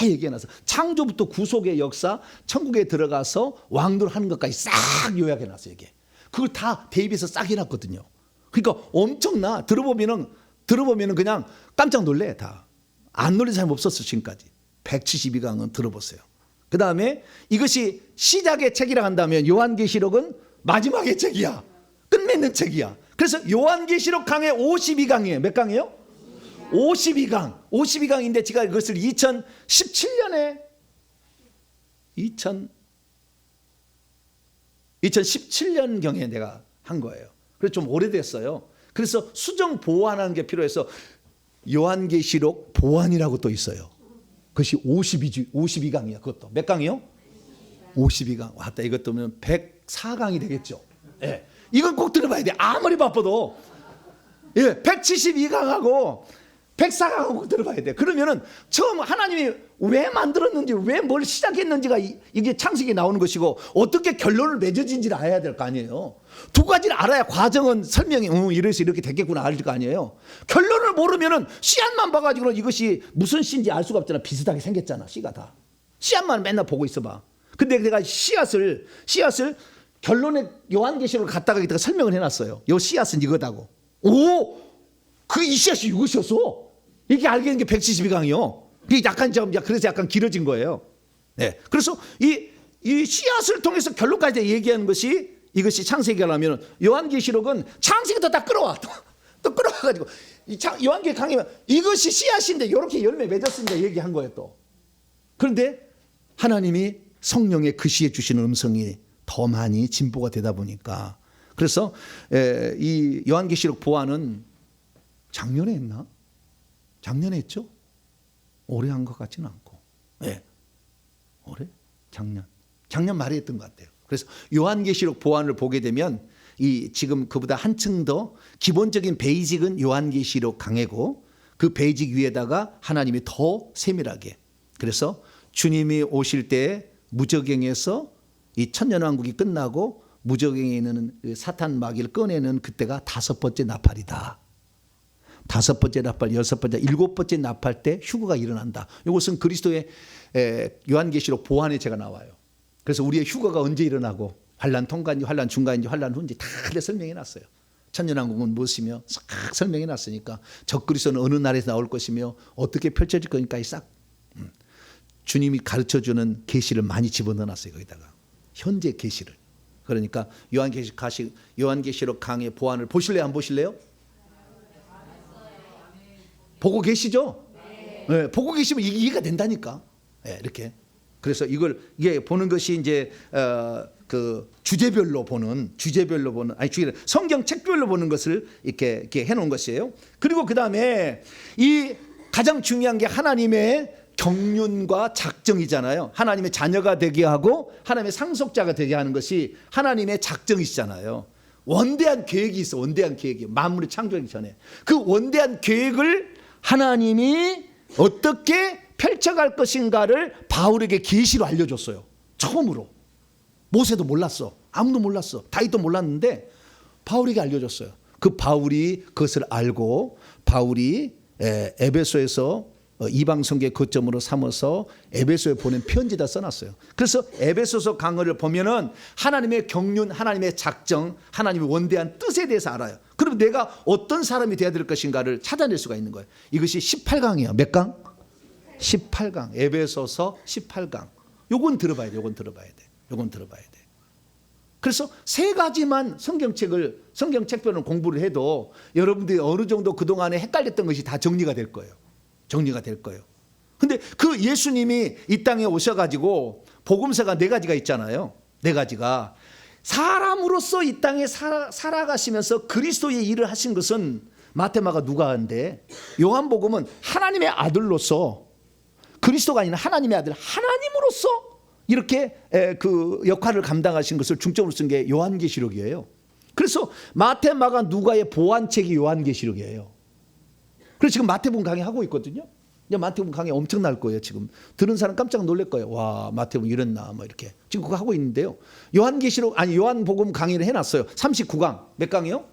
얘기해놨어. 창조부터 구속의 역사, 천국에 들어가서 왕들 하는 것까지 싹 요약해놨어. 이게 그걸 다 대입해서 싹 해놨거든요. 그러니까 엄청나. 들어보면은 그냥 깜짝 놀래. 다 안 놀린 사람 없었어 지금까지. 172강은 들어보세요. 그 다음에 이것이 시작의 책이라 한다면 요한계시록은 마지막의 책이야. 끝맺는 책이야. 그래서 요한계시록 강의 52강이에요. 몇 강이에요? 52강. 52강인데 제가 이것을 2017년에 2017년경에 내가 한 거예요. 그래서 좀 오래됐어요. 그래서 수정 보완하는 게 필요해서 요한계시록 보완이라고 또 있어요. 그것이 52강이야. 그것도 몇 강이요? 52강. 왔다. 이것도 104강이 되겠죠. 예. 이건 꼭 들어봐야 돼. 아무리 바빠도. 예, 172강하고 104강하고 꼭 들어봐야 돼. 그러면은 처음 하나님이 왜 만들었는지, 왜 뭘 시작했는지가 이게 창세기에 나오는 것이고, 어떻게 결론을 맺어진지를 알아야 될 거 아니에요. 두 가지를 알아야 과정은 설명이 이래서 이렇게 됐겠구나 알 거 아니에요. 결론을 모르면은 씨앗만 봐가지고는 이것이 무슨 씨인지 알 수가 없잖아. 비슷하게 생겼잖아. 씨가 다. 씨앗만 맨날 보고 있어봐. 근데 내가 씨앗을 결론에 요한계시록을 갖다가 이따가 설명을 해놨어요. 요 씨앗은 이거다고. 오, 그 이 씨앗이 이것이었어. 이게 알게 된 게 172강이요. 이게 그래서 약간 길어진 거예요. 네. 그래서 이 씨앗을 통해서 결론까지 얘기하는 것이 이것이 창세기라면, 요한계시록은 창세기도 다 끌어와. 또 끌어와가지고 요한계시록 강의면 이것이 씨앗인데 이렇게 열매 맺었으니까 얘기한 거예요 또. 그런데 하나님이 성령의 글씨에 주시는 음성이 더 많이 진보가 되다 보니까, 그래서 이 요한계시록 보완은 작년에 했나? 작년에 했죠? 올해 한 것 같지는 않고. 네. 올해? 작년 말에 했던 것 같아요. 그래서 요한계시록 보완을 보게 되면 지금 그보다 한층 더 기본적인 베이직은 요한계시록 강해고, 그 베이직 위에다가 하나님이 더 세밀하게. 그래서 주님이 오실 때 무저갱에서 이 천년왕국이 끝나고 무저갱에 있는 사탄 마귀를 꺼내는 그때가 5번째 나팔이다. 5번째 나팔, 6번째, 7번째 나팔 때 휴거가 일어난다. 이것은 그리스도의 요한계시록 보완에 제가 나와요. 그래서 우리의 휴거가 언제 일어나고, 환난 통과인지 환난 중간인지 환난 후인지 다 설명해 놨어요. 천년왕국은 무엇이며 싹 설명해 놨으니까, 적그리스도는 어느 날에서 나올 것이며 어떻게 펼쳐질 거니까지 싹 주님이 가르쳐주는 계시를 많이 집어넣어 놨어요. 거기다가 현재 계시를. 그러니까 요한계시록 강의 보완을 보실래요? 안 보실래요? 보고 계시죠? 네, 보고 계시면 이해가 된다니까. 네, 이렇게. 그래서 이게 보는 것이 이제 그 주제별로 보는 성경 책별로 보는 것을 이렇게 해놓은 것이에요. 그리고 그 다음에 이 가장 중요한 게 하나님의 경륜과 작정이잖아요. 하나님의 자녀가 되게 하고 하나님의 상속자가 되게 하는 것이 하나님의 작정이시잖아요. 원대한 계획이 있어. 원대한 계획이 만물을 창조하기 전에 그 원대한 계획을 하나님이 어떻게 펼쳐갈 것인가를 바울에게 계시로 알려줬어요. 처음으로. 모세도 몰랐어. 아무도 몰랐어. 다윗도 몰랐는데 바울에게 알려줬어요. 그 바울이 그것을 알고 바울이 에베소에서 이방 성교의 거점으로 삼아서 에베소에 보낸 편지다 써놨어요. 그래서 에베소서 강의를 보면은 하나님의 경륜, 하나님의 작정, 하나님의 원대한 뜻에 대해서 알아요. 그럼 내가 어떤 사람이 되어야 될 것인가를 찾아낼 수가 있는 거예요. 이것이 18강이에요. 몇 강? 18강. 에베소서 18강. 요건 들어봐야 돼. 요건 들어봐야 돼. 그래서 세 가지만 성경책별로 공부를 해도 여러분들이 어느 정도 그동안에 헷갈렸던 것이 다 정리가 될 거예요. 근데 그 예수님이 이 땅에 오셔가지고 복음서가 4가지가 있잖아요. 4가지가. 사람으로서 이 땅에 살아가시면서 그리스도의 일을 하신 것은 마태마가 누가 한데, 요한복음은 하나님의 아들로서, 그리스도가 아니라 하나님의 아들, 하나님으로서 이렇게 그 역할을 감당하신 것을 중점으로 쓴 게 요한계시록이에요. 그래서 마태, 마가, 누가의 보완책이 요한계시록이에요. 그래서 지금 마태복음 강의하고 있거든요. 이제 마태복음 강의 엄청날 거예요. 지금 들은 사람 깜짝 놀랄 거예요. 와, 마태복음 이랬나 뭐 이렇게. 지금 그거 하고 있는데요. 요한복음 강의를 해놨어요. 39강. 몇 강이요?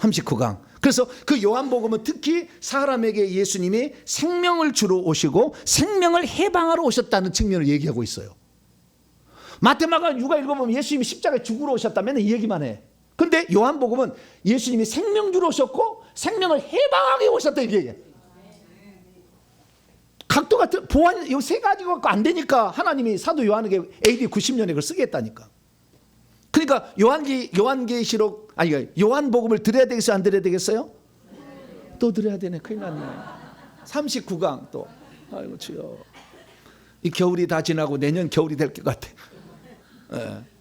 39강. 그래서 그 요한복음은 특히 사람에게 예수님이 생명을 주러 오시고 생명을 해방하러 오셨다는 측면을 얘기하고 있어요. 마태마가 누가 읽어보면 예수님이 십자가에 죽으러 오셨다면 이 얘기만 해. 근데 요한복음은 예수님이 생명 주러 오셨고 생명을 해방하게 오셨다 이 얘기해. 각도가 보완 이 세 가지가 갖고 안 되니까 하나님이 사도 요한에게 AD 90년에 그걸 쓰게 했다니까. 그러니까 요한계시록 아니 요한복음을 드려야 되겠어요? 안 드려야 되겠어요? 또 드려야 되네. 큰일 났네. 39강 또. 아이고 주여. 이 겨울이 다 지나고 내년 겨울이 될 것 같아.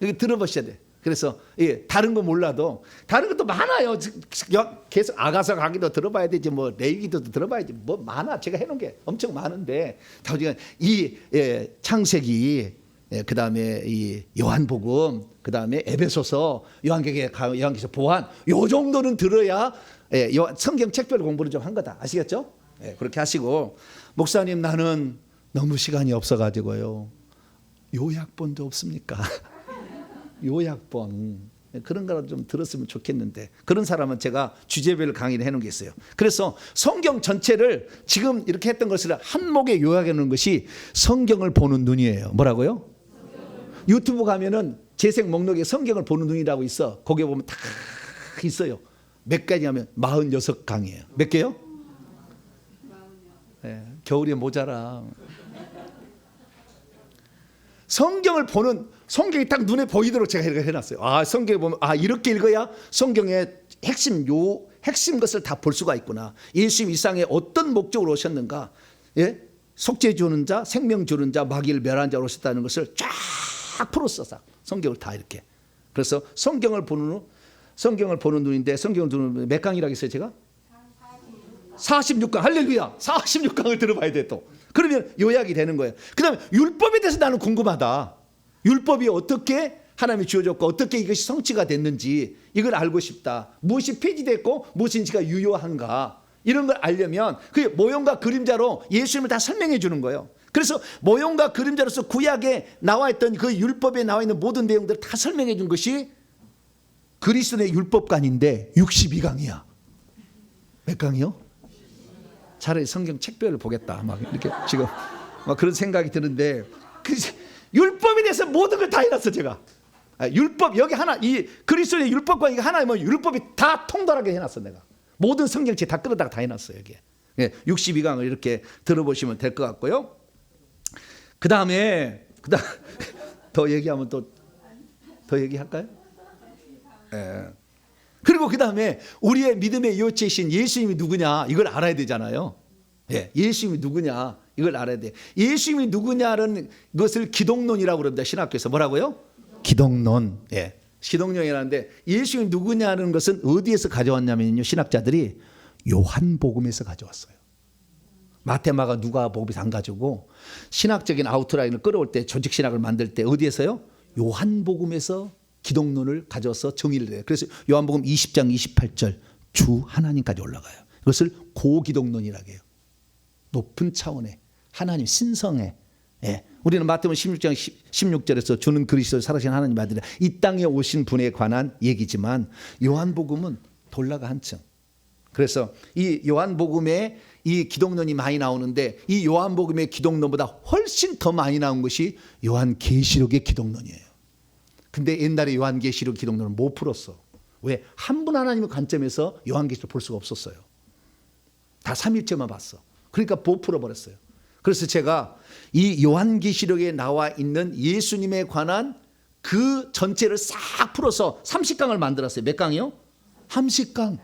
이거 들어보셔야 돼. 그래서 다른 거 몰라도 다른 것도 많아요. 계속 아가서 강의도 들어봐야 되지, 뭐 레위기도 들어봐야지, 뭐 많아. 제가 해놓은 게 엄청 많은데 다 우리가 이 창세기, 그 다음에 이 요한복음, 그 다음에 에베소서, 요한계시록 보완, 요 정도는 들어야 성경 책별 공부를 좀 한 거다. 아시겠죠? 그렇게 하시고, 목사님 나는 너무 시간이 없어가지고요. 요약본도 없습니까? 요약본 그런 거라도 좀 들었으면 좋겠는데, 그런 사람은 제가 주제별 강의를 해놓은 게 있어요. 그래서 성경 전체를 지금 이렇게 했던 것을 한목에 요약해 놓은 것이 성경을 보는 눈이에요. 뭐라고요? 유튜브 가면은 재생 목록에 성경을 보는 눈이라고 있어. 거기에 보면 다 있어요. 몇 가지 하면 46강이에요. 몇 개요? 겨울에 모자라. 성경을 보는, 성경이 딱 눈에 보이도록 제가 이렇게 해놨어요. 아, 성경에 보면 이렇게 읽어야 성경의 핵심 것을 다 볼 수가 있구나. 예수님 이 세상에 어떤 목적으로 오셨는가, 속죄 주는 자, 생명 주는 자, 마귀를 멸한 자로 오셨다는 것을 쫙 풀었어. 성경을 다 이렇게. 그래서 성경을 보는 눈인데, 성경을 보는 눈 몇 강이라고 했어요 제가? 46강. 할렐루야. 46강을 들어봐야 돼 또. 그러면 요약이 되는 거예요. 그 다음에 율법에 대해서 나는 궁금하다. 율법이 어떻게 하나님이 주어졌고 어떻게 이것이 성취가 됐는지 이걸 알고 싶다. 무엇이 폐지됐고 무엇인지가 유효한가, 이런 걸 알려면 그 모형과 그림자로 예수님을 다 설명해 주는 거예요. 그래서 모형과 그림자로서 구약에 나와 있던 그 율법에 나와 있는 모든 내용들을 다 설명해 준 것이 그리스도의 율법관인데 62강이야. 몇 강이요? 차라리 성경 책별을 보겠다. 막 이렇게 지금 막 그런 생각이 드는데, 율법에 대해서 모든 걸 다 해놨어 제가. 율법 여기 하나, 이 그리스도의 율법과 이거 하나, 뭐 율법이 다 통달하게 해놨어 내가. 모든 성경책 다 끌어다가 다 해놨어 여기에. 62강을 이렇게 들어보시면 될 것 같고요. 그 다음에 더 얘기하면 또 더 얘기할까요? 그리고 그 다음에 우리의 믿음의 요체이신 예수님이 누구냐 이걸 알아야 되잖아요. 예수님이 누구냐 이걸 알아야 돼. 예수님이 누구냐는 것을 기독론이라고 그럽니다. 신학교에서 뭐라고요? 기독론. 기독론이라는데, 예수님이 누구냐는 것은 어디에서 가져왔냐면요, 신학자들이 요한복음에서 가져왔어요. 마태, 마가, 누가 복음에서 안 가지고 신학적인 아우트라인을 끌어올 때, 조직신학을 만들 때 어디에서요? 요한복음에서 기독론을 가져서 정의를 해요. 그래서 요한복음 20장 28절 주 하나님까지 올라가요. 이것을 고기독론이라고 해요. 높은 차원의 하나님 신성의. 우리는 마태복음 16장 16절에서 주는 그리스도 살아계신 하나님 아들이라, 이 땅에 오신 분에 관한 얘기지만 요한복음은 돌라가 한층. 그래서 이 요한복음에 이 기독론이 많이 나오는데, 이 요한복음의 기독론보다 훨씬 더 많이 나온 것이 요한계시록의 기독론이에요. 근데 옛날에 요한계시록 기독론을 못 풀었어. 왜? 한 분 하나님의 관점에서 요한계시록 볼 수가 없었어요. 다 삼일체만 봤어. 그러니까 못 풀어버렸어요. 그래서 제가 이 요한계시록에 나와 있는 예수님에 관한 그 전체를 싹 풀어서 30강을 만들었어요. 몇 강이요? 30강.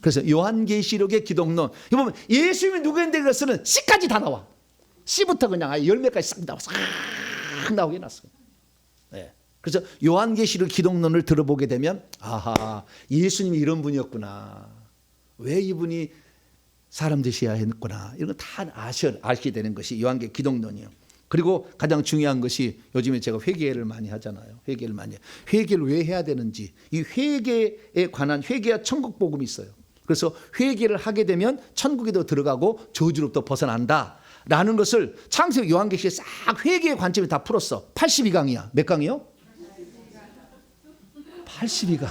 그래서 요한계시록의 기독론, 이거 보면 예수님이 누구인데 그것은 C까지 다 나와. C부터 그냥 열매까지 싹 나와. 싹 나오게 해놨어요. 그래서 요한계시록 기독론을 들어보게 되면, 아하, 예수님이 이런 분이었구나, 왜 이분이 사람 되셔야 했구나, 이런 거 다 알게 되는 것이 요한계시록 기독론이에요. 그리고 가장 중요한 것이 요즘에 제가 회개를 많이 하잖아요. 회개를 많이. 회개를 왜 해야 되는지, 이 회개에 관한 회개와 천국 복음이 있어요. 그래서 회개를 하게 되면 천국에도 들어가고 저주로부터 벗어난다 라는 것을 창세기 요한계시에 싹 회개의 관점에 다 풀었어. 82강이야. 몇 강이요? 82강.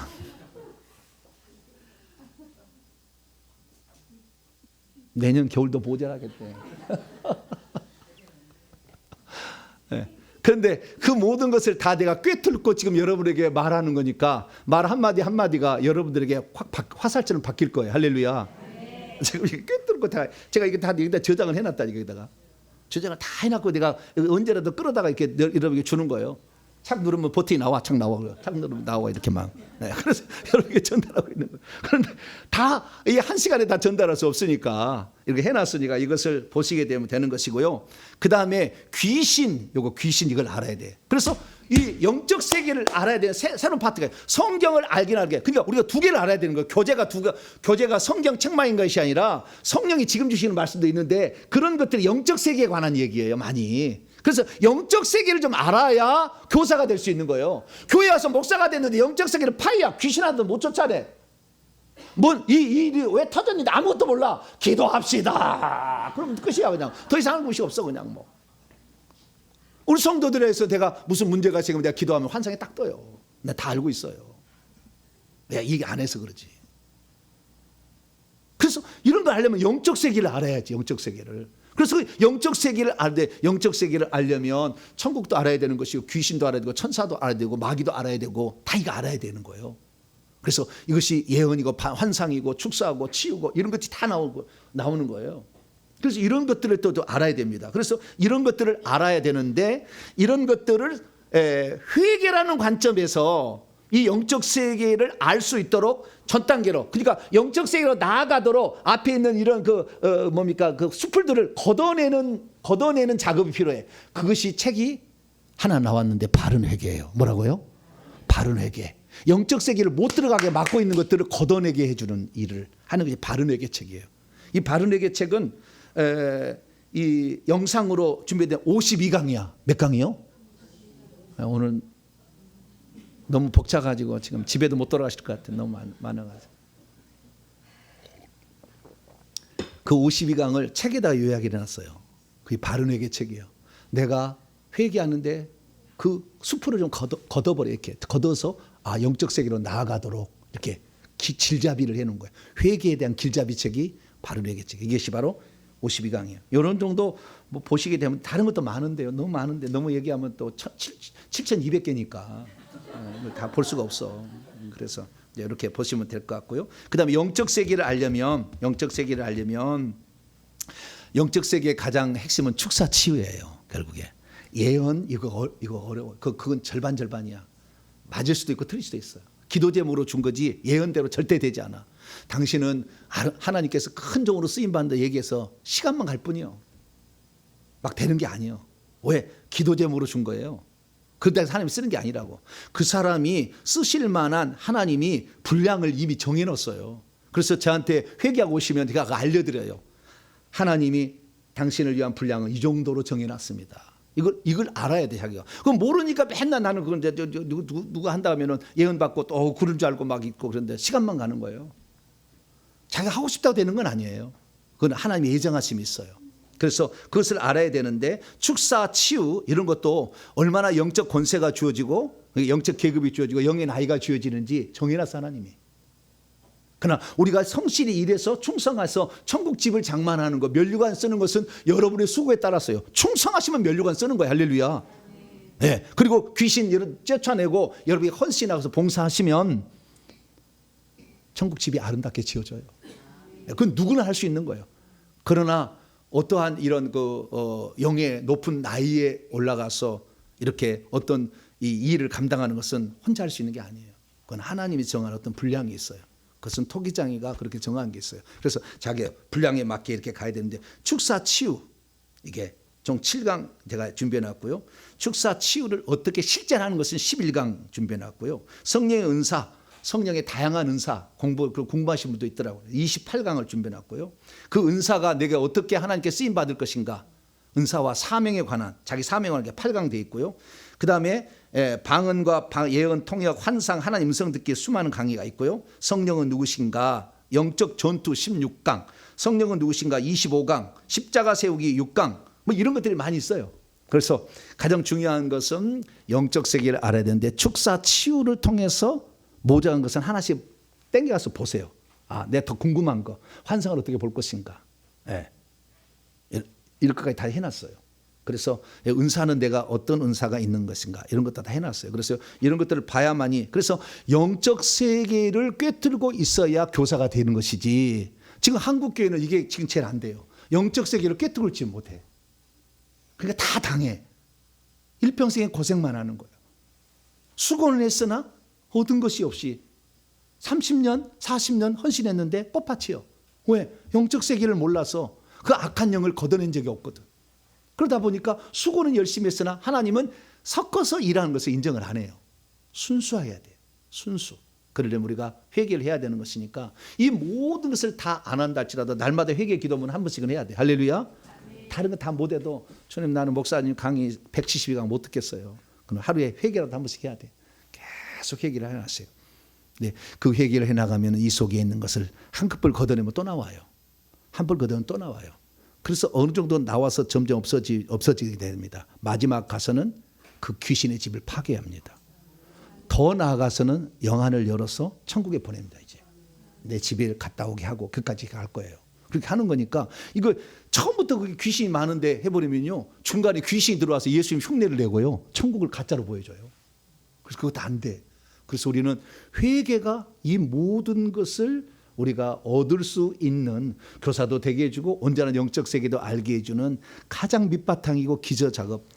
내년 겨울도 모자라겠대. 네. 그런데 그 모든 것을 다 내가 꿰뚫고 지금 여러분에게 말하는 거니까 말 한마디 한마디가 여러분들에게 화살처럼 바뀔 거예요. 할렐루야. 지금 이게 꿰뚫고 다 제가 이게 다 여기다 저장을 해놨다. 여기다가 저장을 다 해놨고 내가 언제라도 끌어다가 이렇게 여러분에게 주는 거예요. 착 누르면 버튼이 나와, 착 나와, 착 누르면 나와 이렇게 막. 네, 그래서 여러분에게 전달하고 있는 거예요. 그런데 다 이 한 시간에 다 전달할 수 없으니까 이렇게 해놨으니까 이것을 보시게 되면 되는 것이고요. 그 다음에 귀신, 요거 귀신 이걸 알아야 돼. 그래서 이 영적 세계를 알아야 되는 새로운 파트가 성경을 알긴 알게. 그러니까 우리가 두 개를 알아야 되는 거예요. 교재가 성경 책만인 것이 아니라 성령이 지금 주시는 말씀도 있는데 그런 것들이 영적 세계에 관한 얘기예요, 많이. 그래서 영적 세계를 좀 알아야 교사가 될 수 있는 거예요. 교회 와서 목사가 됐는데 영적 세계를 파야 귀신한테 못 쫓아내. 이 일이 왜 터졌는데 아무것도 몰라. 기도합시다. 그럼 끝이야. 그냥 더 이상 할 곳이 없어. 그냥 뭐 우리 성도들에서 내가 무슨 문제가 생기면 내가 기도하면 환상이 딱 떠요. 내가 다 알고 있어요. 내가 이게 안 해서 그러지. 그래서 이런 거 하려면 영적 세계를 알아야지. 영적 세계를. 그래서 영적 세계를 알려면 천국도 알아야 되는 것이고 귀신도 알아야 되고 천사도 알아야 되고 마귀도 알아야 되고 다 이거 알아야 되는 거예요. 그래서 이것이 예언이고 환상이고 축사하고 치유고 이런 것이 다 나오는 거예요. 그래서 이런 것들을 또 알아야 됩니다. 그래서 이런 것들을 알아야 되는데 이런 것들을 회개라는 관점에서 이 영적 세계를 알 수 있도록 전 단계로, 그러니까 영적 세계로 나아가도록 앞에 있는 이런 그 수풀들을 걷어내는 작업이 필요해. 그것이 책이 하나 나왔는데 바른 회개예요. 뭐라고요? 바른 회개. 영적 세계를 못 들어가게 막고 있는 것들을 걷어내게 해주는 일을 하는 것이 바른 회개 책이에요. 이 바른 회개 책은 이 영상으로 준비된 52강이야. 몇 강이요? 오늘 너무 벅차가지고 지금 집에도 못 돌아가실 것 같아요. 너무 많아가지고. 그 52강을 책에다 요약을 해놨어요. 그게 바른 회개 책이에요. 내가 회개하는데 그 수풀을 좀 걷어버려. 이렇게 걷어서 영적 세계로 나아가도록 이렇게 길잡이를 해놓은 거예요. 회개에 대한 길잡이 책이 바른 회개 책. 이것이 바로 52강이에요. 이런 정도 뭐 보시게 되면 다른 것도 많은데요. 너무 많은데 너무 얘기하면 또 7,200개니까 다 볼 수가 없어. 그래서 이렇게 보시면 될 것 같고요. 그다음에 영적 세계를 알려면 영적 세계의 가장 핵심은 축사 치유예요. 결국에 예언 이거 어려워. 그건 절반이야. 맞을 수도 있고 틀릴 수도 있어요. 기도 제목으로 준 거지 예언대로 절대 되지 않아. 당신은 하나님께서 큰 종으로 쓰임 받는다 얘기해서 시간만 갈 뿐이요. 막 되는 게 아니에요. 왜? 기도 제목으로 준 거예요. 그런데 하나님이 쓰는 게 아니라고. 그 사람이 쓰실 만한 하나님이 분량을 이미 정해놨어요. 그래서 저한테 회개하고 오시면 제가 알려드려요. 하나님이 당신을 위한 분량은 이 정도로 정해놨습니다. 이걸 알아야 돼, 자기가. 그럼 모르니까 맨날 나는 그건 이제 누가 한다 하면은 예언 받고 또 그런 줄 알고 막 있고 그런데 시간만 가는 거예요. 자기가 하고 싶다고 되는 건 아니에요. 그건 하나님의 예정하심이 있어요. 그래서 그것을 알아야 되는데 축사, 치유 이런 것도 얼마나 영적 권세가 주어지고 영적 계급이 주어지고 영의 나이가 주어지는지 정해놨어, 하나님이. 그러나 우리가 성실히 일해서 충성해서 천국집을 장만하는 것, 면류관 쓰는 것은 여러분의 수고에 따랐어요. 충성하시면 면류관 쓰는 거예요. 할렐루야. 네. 그리고 귀신 쫓아내고 여러분이 헌신하고서 봉사하시면 천국집이 아름답게 지어져요. 그건 누구나 할 수 있는 거예요. 그러나 어떠한 이런 영의 높은 나이에 올라가서 이렇게 어떤 이 일을 감당하는 것은 혼자 할 수 있는 게 아니에요. 그건 하나님이 정한 어떤 분량이 있어요. 그것은 토기장이가 그렇게 정한 게 있어요. 그래서 자기 분량에 맞게 이렇게 가야 되는데 축사 치유 이게 총 7강 제가 준비해놨고요. 축사 치유를 어떻게 실践하는 것은 11강 준비해놨고요. 성령의 은사, 성령의 다양한 은사 공부하신 분도 있더라고요. 28강을 준비해놨고요. 그 은사가 내가 어떻게 하나님께 쓰임 받을 것인가, 은사와 사명에 관한 자기 사명에 관한 게 8강 돼 있고요. 그 다음에 방언과 예언, 통역, 환상, 하나님 음성 듣기 수많은 강의가 있고요. 성령은 누구신가, 영적 전투 16강, 성령은 누구신가 25강, 십자가 세우기 6강, 뭐 이런 것들이 많이 있어요. 그래서 가장 중요한 것은 영적 세계를 알아야 되는데 축사 치유를 통해서 모자란 것은 하나씩 땡겨가서 보세요. 아, 내가 더 궁금한 거, 환상을 어떻게 볼 것인가. 예. 이런 것까지 다 해놨어요. 그래서 은사는 내가 어떤 은사가 있는 것인가 이런 것도 다 해놨어요. 그래서 이런 것들을 봐야만이, 그래서 영적 세계를 꿰뚫고 있어야 교사가 되는 것이지, 지금 한국 교회는 이게 지금 제일 안 돼요. 영적 세계를 꿰뚫지 못해. 그러니까 다 당해. 일평생에 고생만 하는 거예요. 수고는 했으나 얻은 것이 없이 30년, 40년 헌신했는데 뻣밭이요. 왜? 영적 세계를 몰라서 그 악한 영을 걷어낸 적이 없거든. 그러다 보니까 수고는 열심히 했으나 하나님은 섞어서 일하는 것을 인정을 안 해요. 순수해야 돼요. 순수. 그러려면 우리가 회개를 해야 되는 것이니까 이 모든 것을 다 안 한다 할지라도 날마다 회개 기도문 한 번씩은 해야 돼. 할렐루야. 다른 거 다 못해도 주님 나는 목사님 강의 172강 못 듣겠어요. 그럼 하루에 회개라도 한 번씩 해야 돼. 계속 회개를 해놨어요. 네, 그 회개를 해나가면 이 속에 있는 것을 한 끗불 걷어내면 또 나와요. 한 번 걷어내면 또 나와요. 그래서 어느 정도 나와서 점점 없어지게 됩니다. 마지막 가서는 그 귀신의 집을 파괴합니다. 더 나아가서는 영안을 열어서 천국에 보냅니다. 이제 내 집에 갔다 오게 하고 그까지 갈 거예요. 그렇게 하는 거니까 이거 처음부터 그게 귀신이 많은데 해버리면요, 중간에 귀신이 들어와서 예수님 흉내를 내고요, 천국을 가짜로 보여줘요. 그래서 그것도 안 돼. 그래서 우리는 회개가 이 모든 것을 우리가 얻을 수 있는, 교사도 되게 해주고 온전한 영적 세계도 알게 해주는 가장 밑바탕이고 기저작업,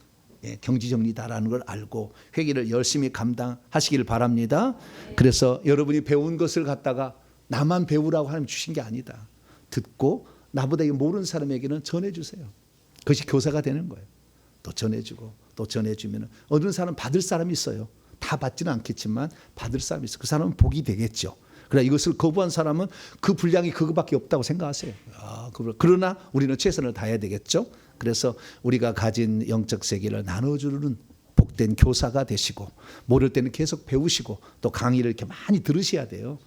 경지정리다라는 걸 알고 회개를 열심히 감당하시길 바랍니다. 그래서 여러분이 배운 것을 갖다가 나만 배우라고 하나님 주신 게 아니다. 듣고 나보다 모르는 사람에게는 전해주세요. 그것이 교사가 되는 거예요. 또 전해주고 또 전해주면 어느 사람 받을 사람이 있어요. 다 받지는 않겠지만 받을 사람이 있어요. 그 사람은 복이 되겠죠. 그러나 이것을 거부한 사람은 그 분량이 그거밖에 없다고 생각하세요. 그러나 우리는 최선을 다해야 되겠죠. 그래서 우리가 가진 영적 세계를 나눠주는 복된 교사가 되시고, 모를 때는 계속 배우시고 또 강의를 이렇게 많이 들으셔야 돼요.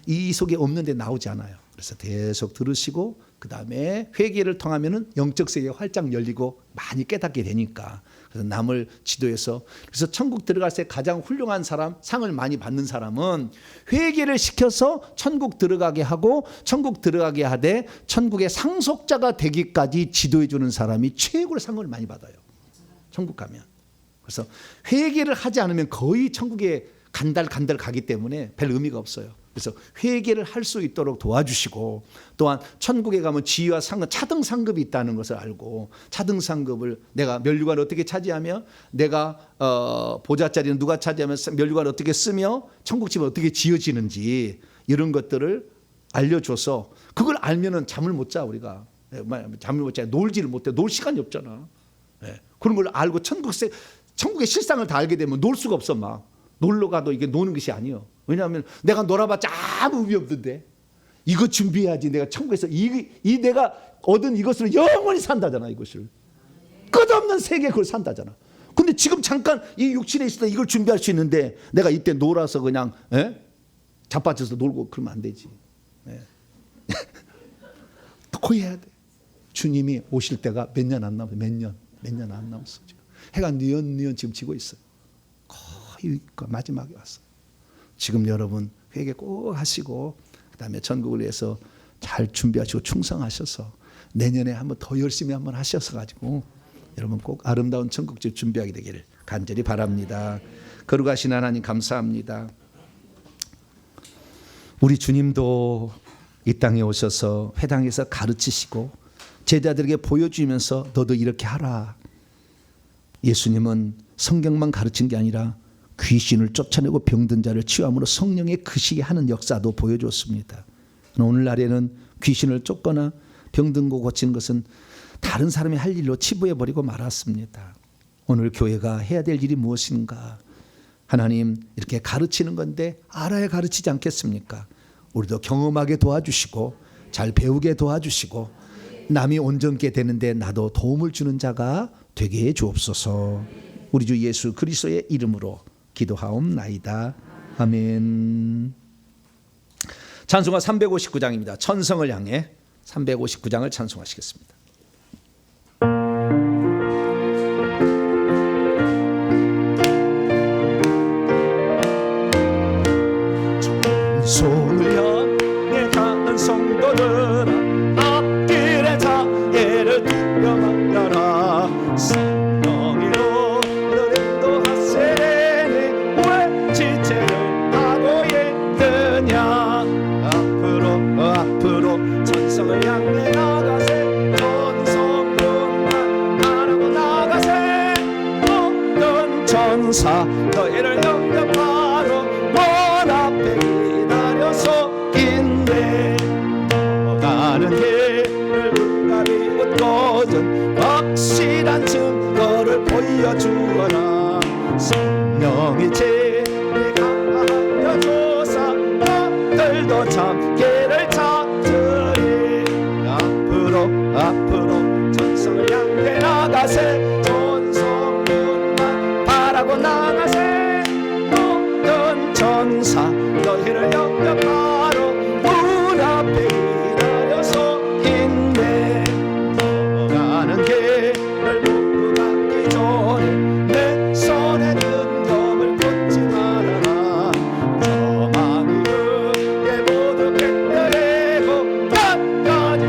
이 속에 없는 데 나오지 않아요. 그래서 계속 들으시고 그 다음에 회개를 통하면은 영적 세계가 활짝 열리고 많이 깨닫게 되니까, 그래서 남을 지도해서, 그래서 천국 들어갈 때 가장 훌륭한 사람, 상을 많이 받는 사람은 회개를 시켜서 천국 들어가게 하고, 천국 들어가게 하되 천국의 상속자가 되기까지 지도해 주는 사람이 최고의 상을 많이 받아요. 천국 가면. 그래서 회개를 하지 않으면 거의 천국에 간달 가기 때문에 별 의미가 없어요. 그래서 회개를 할 수 있도록 도와주시고, 또한 천국에 가면 지위와 상급, 차등 상급이 있다는 것을 알고, 차등 상급을 내가 면류관을 어떻게 차지하며, 내가 보좌자리는 누가 차지하며 면류관을 어떻게 쓰며 천국집은 어떻게 지어지는지, 이런 것들을 알려줘서, 그걸 알면은 잠을 못 자. 우리가 잠을 못 자. 놀지를 못해. 놀 시간이 없잖아. 그런 걸 알고 천국의 실상을 다 알게 되면 놀 수가 없어. 막 놀러 가도 이게 노는 것이 아니에요. 왜냐하면 내가 놀아봤자 아무 의미 없는데, 이거 준비해야지. 내가 천국에서 이 내가 얻은 이것으로 영원히 산다잖아. 이것을 끝없는 세계 그걸 산다잖아. 근데 지금 잠깐 이 육신에 있을 때 이걸 준비할 수 있는데, 내가 이때 놀아서 그냥 자빠져서 놀고 그러면 안 되지. 거의 해야 돼. 주님이 오실 때가 몇 년 안 남았어. 몇 년 안 남았어. 지금 해가 뉘연 지금 지고 있어요. 거의 마지막에 왔어. 지금 여러분 회개 꼭 하시고, 그다음에 천국을 위해서 잘 준비하시고 충성하셔서 내년에 한번 더 열심히 한번 하셔서 가지고 여러분 꼭 아름다운 천국집 준비하게 되기를 간절히 바랍니다. 거룩하신 하나님 감사합니다. 우리 주님도 이 땅에 오셔서 회당에서 가르치시고 제자들에게 보여주면서 너도 이렇게 하라. 예수님은 성경만 가르친 게 아니라 귀신을 쫓아내고 병든 자를 치유함으로 성령의 크시게 하는 역사도 보여줬습니다. 오늘날에는 귀신을 쫓거나 병든 거 고치는 것은 다른 사람이 할 일로 치부해버리고 말았습니다. 오늘 교회가 해야 될 일이 무엇인가? 하나님 이렇게 가르치는 건데 알아야 가르치지 않겠습니까? 우리도 경험하게 도와주시고 잘 배우게 도와주시고 남이 온전케 되는데 나도 도움을 주는 자가 되게 해 주옵소서. 우리 주 예수 그리스도의 이름으로 기도하옵나이다. 아멘. 찬송가 359장입니다. 천성을 향해 359장을 찬송하시겠습니다. 천성을 향해 가는 성도들아, 앞길에 자애를 두려워하라. 성령이로 너를 인도하세니 왜 지체를 하고 있느냐. 앞으로 천성을 향해 나가세. 천성문만 바라고 나가세. 모든 천사 너희를 영접하러 문 앞에 기다려서 있네. 가는 길을 눈감이 웃거든 확실한 증거를 보여주어라. 성령이 제게 가하여 조사 너들도 참 길을 찾으리. 앞으로 천성을 향해 나가세. 천성문만 바라고 나가세. 모든 천사 너희를 영접하러 문 앞에 기다려서 있네. 가는 길을 모두 가기 전에 내 손에 능검을 꽂지 말아라. 저망이 그게 모두 깨뜨리고 끝까지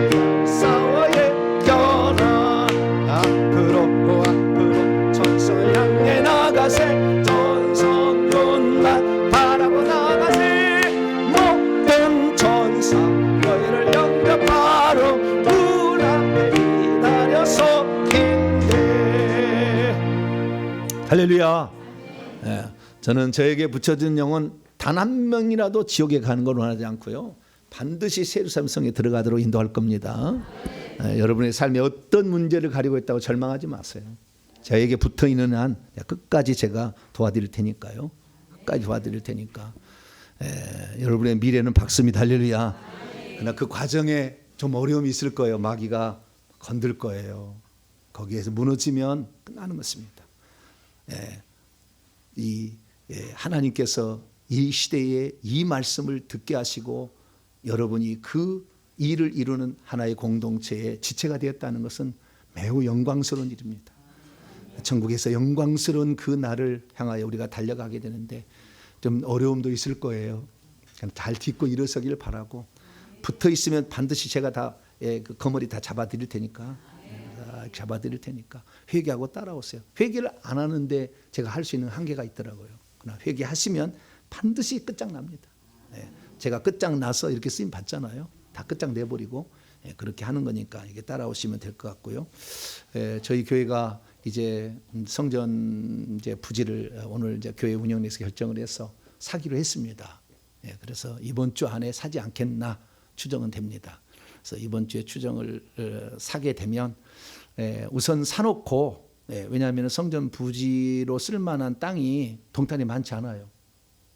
싸워에 겨라. 앞으로 천성을 향해 나가세. 천성문만 바라고 나가세. 모든 천사 너희를 영접하러 문 앞에 기다려서 있네. 할렐루야. 저는 저에게 붙여진 영은 단 한 명이라도 지옥에 가는 걸 원하지 않고요, 반드시 예루살렘 성에 들어가도록 인도할 겁니다. 여러분의 삶에 어떤 문제를 가리고 있다고 절망하지 마세요. 저에게 붙어 있는 한 끝까지 제가 도와드릴 테니까요. 끝까지 도와드릴 테니까. 여러분의 미래는 밝습니다. 할렐루야. 그러나 그 과정에 좀 어려움이 있을 거예요. 마귀가 건들 거예요. 거기에서 무너지면 끝나는 것입니다. 하나님께서 이 시대에 이 말씀을 듣게 하시고 여러분이 그 일을 이루는 하나의 공동체의 지체가 되었다는 것은 매우 영광스러운 일입니다. 천국에서 영광스러운 그 날을 향하여 우리가 달려가게 되는데 좀 어려움도 있을 거예요. 잘 딛고 일어서기를 바라고, 붙어 있으면 반드시 제가 다 그 거머리 다 잡아드릴 테니까, 회개하고 따라오세요. 회개를 안 하는데 제가 할 수 있는 한계가 있더라고요. 그러나 회개하시면 반드시 끝장납니다. 제가 끝장나서 이렇게 쓰임 받잖아요. 다 끝장내버리고 그렇게 하는 거니까 이게 따라오시면 될 것 같고요. 저희 교회가 이제 성전 이제 부지를 오늘 이제 교회 운영에서 결정을 해서 사기로 했습니다. 그래서 이번 주 안에 사지 않겠나 추정은 됩니다. 그래서 이번 주에 추정을 사게 되면 우선 사놓고, 왜냐하면 성전 부지로 쓸만한 땅이 동탄에 많지 않아요.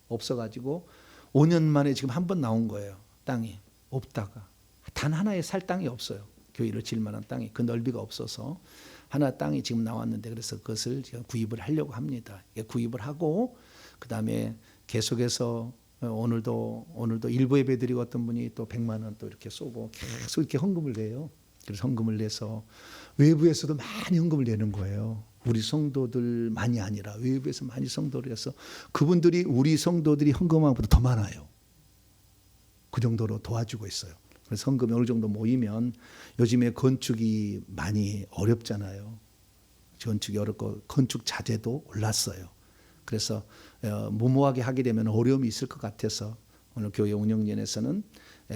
없어가지고 5년 만에 지금 한 번 나온 거예요. 땅이 없다가 단 하나의 살 땅이 없어요. 교회를 지을 만한 땅이, 그 넓이가 없어서 하나 땅이 지금 나왔는데, 그래서 그것을 지금 구입을 하려고 합니다. 구입을 하고 그 다음에 계속해서 오늘도 일부 예배 드리고 어떤 분이 또 100만 원 또 이렇게 쏘고 계속 이렇게 헌금을 내요. 그래서 헌금을 내서 외부에서도 많이 헌금을 내는 거예요. 우리 성도들만이 아니라 외부에서 많이 성도를 해서 그분들이 우리 성도들이 헌금한 것보다 더 많아요. 그 정도로 도와주고 있어요. 그래서 헌금이 어느 정도 모이면, 요즘에 건축이 많이 어렵잖아요. 건축이 어렵고 건축 자재도 올랐어요. 그래서 무모하게 하게 되면 어려움이 있을 것 같아서 오늘 교회 운영진에서는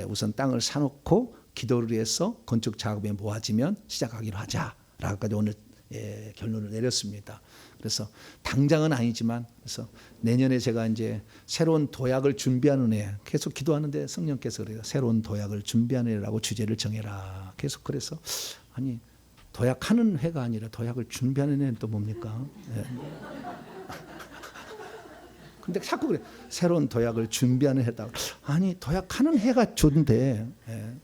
우선 땅을 사놓고 기도를 해서 건축 작업에 모아지면 시작하기로 하자라고까지 오늘 결론을 내렸습니다. 그래서 당장은 아니지만, 그래서 내년에 제가 이제 새로운 도약을 준비하는 애, 계속 기도하는데 성령께서 그래요. 새로운 도약을 준비하는 애라고 주제를 정해라. 계속 그래서, 아니 도약하는 회가 아니라 도약을 준비하는 애는 또 뭡니까? 근데 자꾸 그래. 새로운 도약을 준비하는 해다. 아니 도약하는 해가 좋은데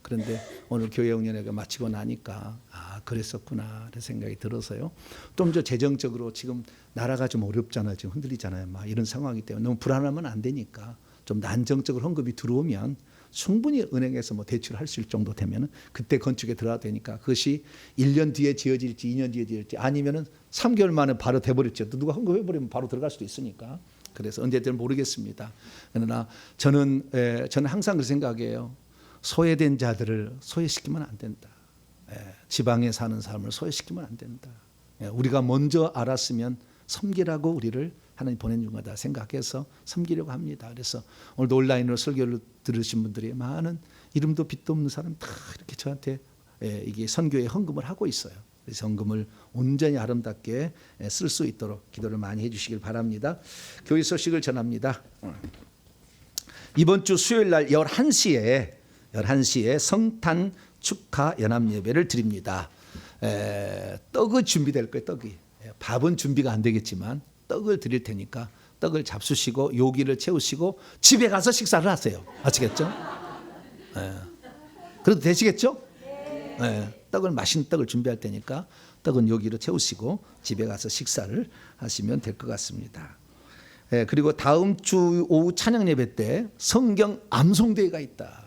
그런데 오늘 교회영년회가 마치고 나니까 그랬었구나 이런 생각이 들어서요. 좀 더 재정적으로 지금 나라가 좀 어렵잖아요. 지금 흔들리잖아요. 막 이런 상황이기 때문에 너무 불안하면 안 되니까 좀 안정적으로 헌금이 들어오면 충분히 은행에서 뭐 대출할 수 있을 정도 되면은 그때 건축에 들어가야 되니까 그것이 1년 뒤에 지어질지 2년 뒤에 지어질지 아니면은 3개월 만에 바로 돼버렸죠. 또 누가 헌금해 버리면 바로 들어갈 수도 있으니까. 그래서 언제든 모르겠습니다. 그러나 저는 항상 그 생각이에요. 소외된 자들을 소외시키면 안 된다. 지방에 사는 사람을 소외시키면 안 된다. 우리가 먼저 알았으면 섬기라고 우리를 하나님 보내준 거다 생각해서 섬기려고 합니다. 그래서 오늘도 온라인으로 설교를 들으신 분들이 많은 이름도 빛도 없는 사람 다 이렇게 저한테 이게 선교에 헌금을 하고 있어요. 그래서 헌금을 온전히 아름답게 쓸 수 있도록 기도를 많이 해주시길 바랍니다. 교회 소식을 전합니다. 이번 주 수요일 날 11시에 성탄 축하 연합 예배를 드립니다. 떡이 준비될 거예요. 떡이. 밥은 준비가 안 되겠지만 떡을 드릴 테니까 떡을 잡수시고 요기를 채우시고 집에 가서 식사를 하세요. 아시겠죠? 그래도 되시겠죠? 떡을 맛있는 떡을 준비할 테니까 떡은 요기로 채우시고 집에 가서 식사를 하시면 될 것 같습니다. 그리고 다음 주 오후 찬양 예배 때 성경 암송대회가 있다.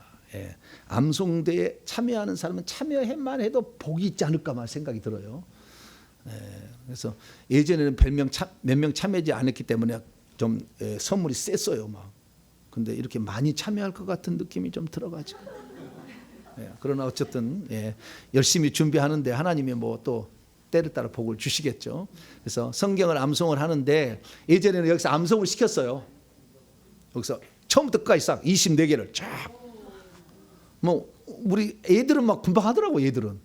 암송대에 참여하는 사람은 참여해만 해도 복이 있지 않을까만 생각이 들어요. 그래서 예전에는 몇 명 참여하지 않았기 때문에 좀 선물이 셌어요. 막. 근데 이렇게 많이 참여할 것 같은 느낌이 좀 들어가지고. 그러나 어쨌든 열심히 준비하는데 하나님이 뭐 또 때를 따라 복을 주시겠죠. 그래서 성경을 암송을 하는데 예전에는 여기서 암송을 시켰어요. 여기서 처음부터 끝까지 싹 24개를 쫙. 뭐 우리 애들은 막 금방 하더라고. 애들은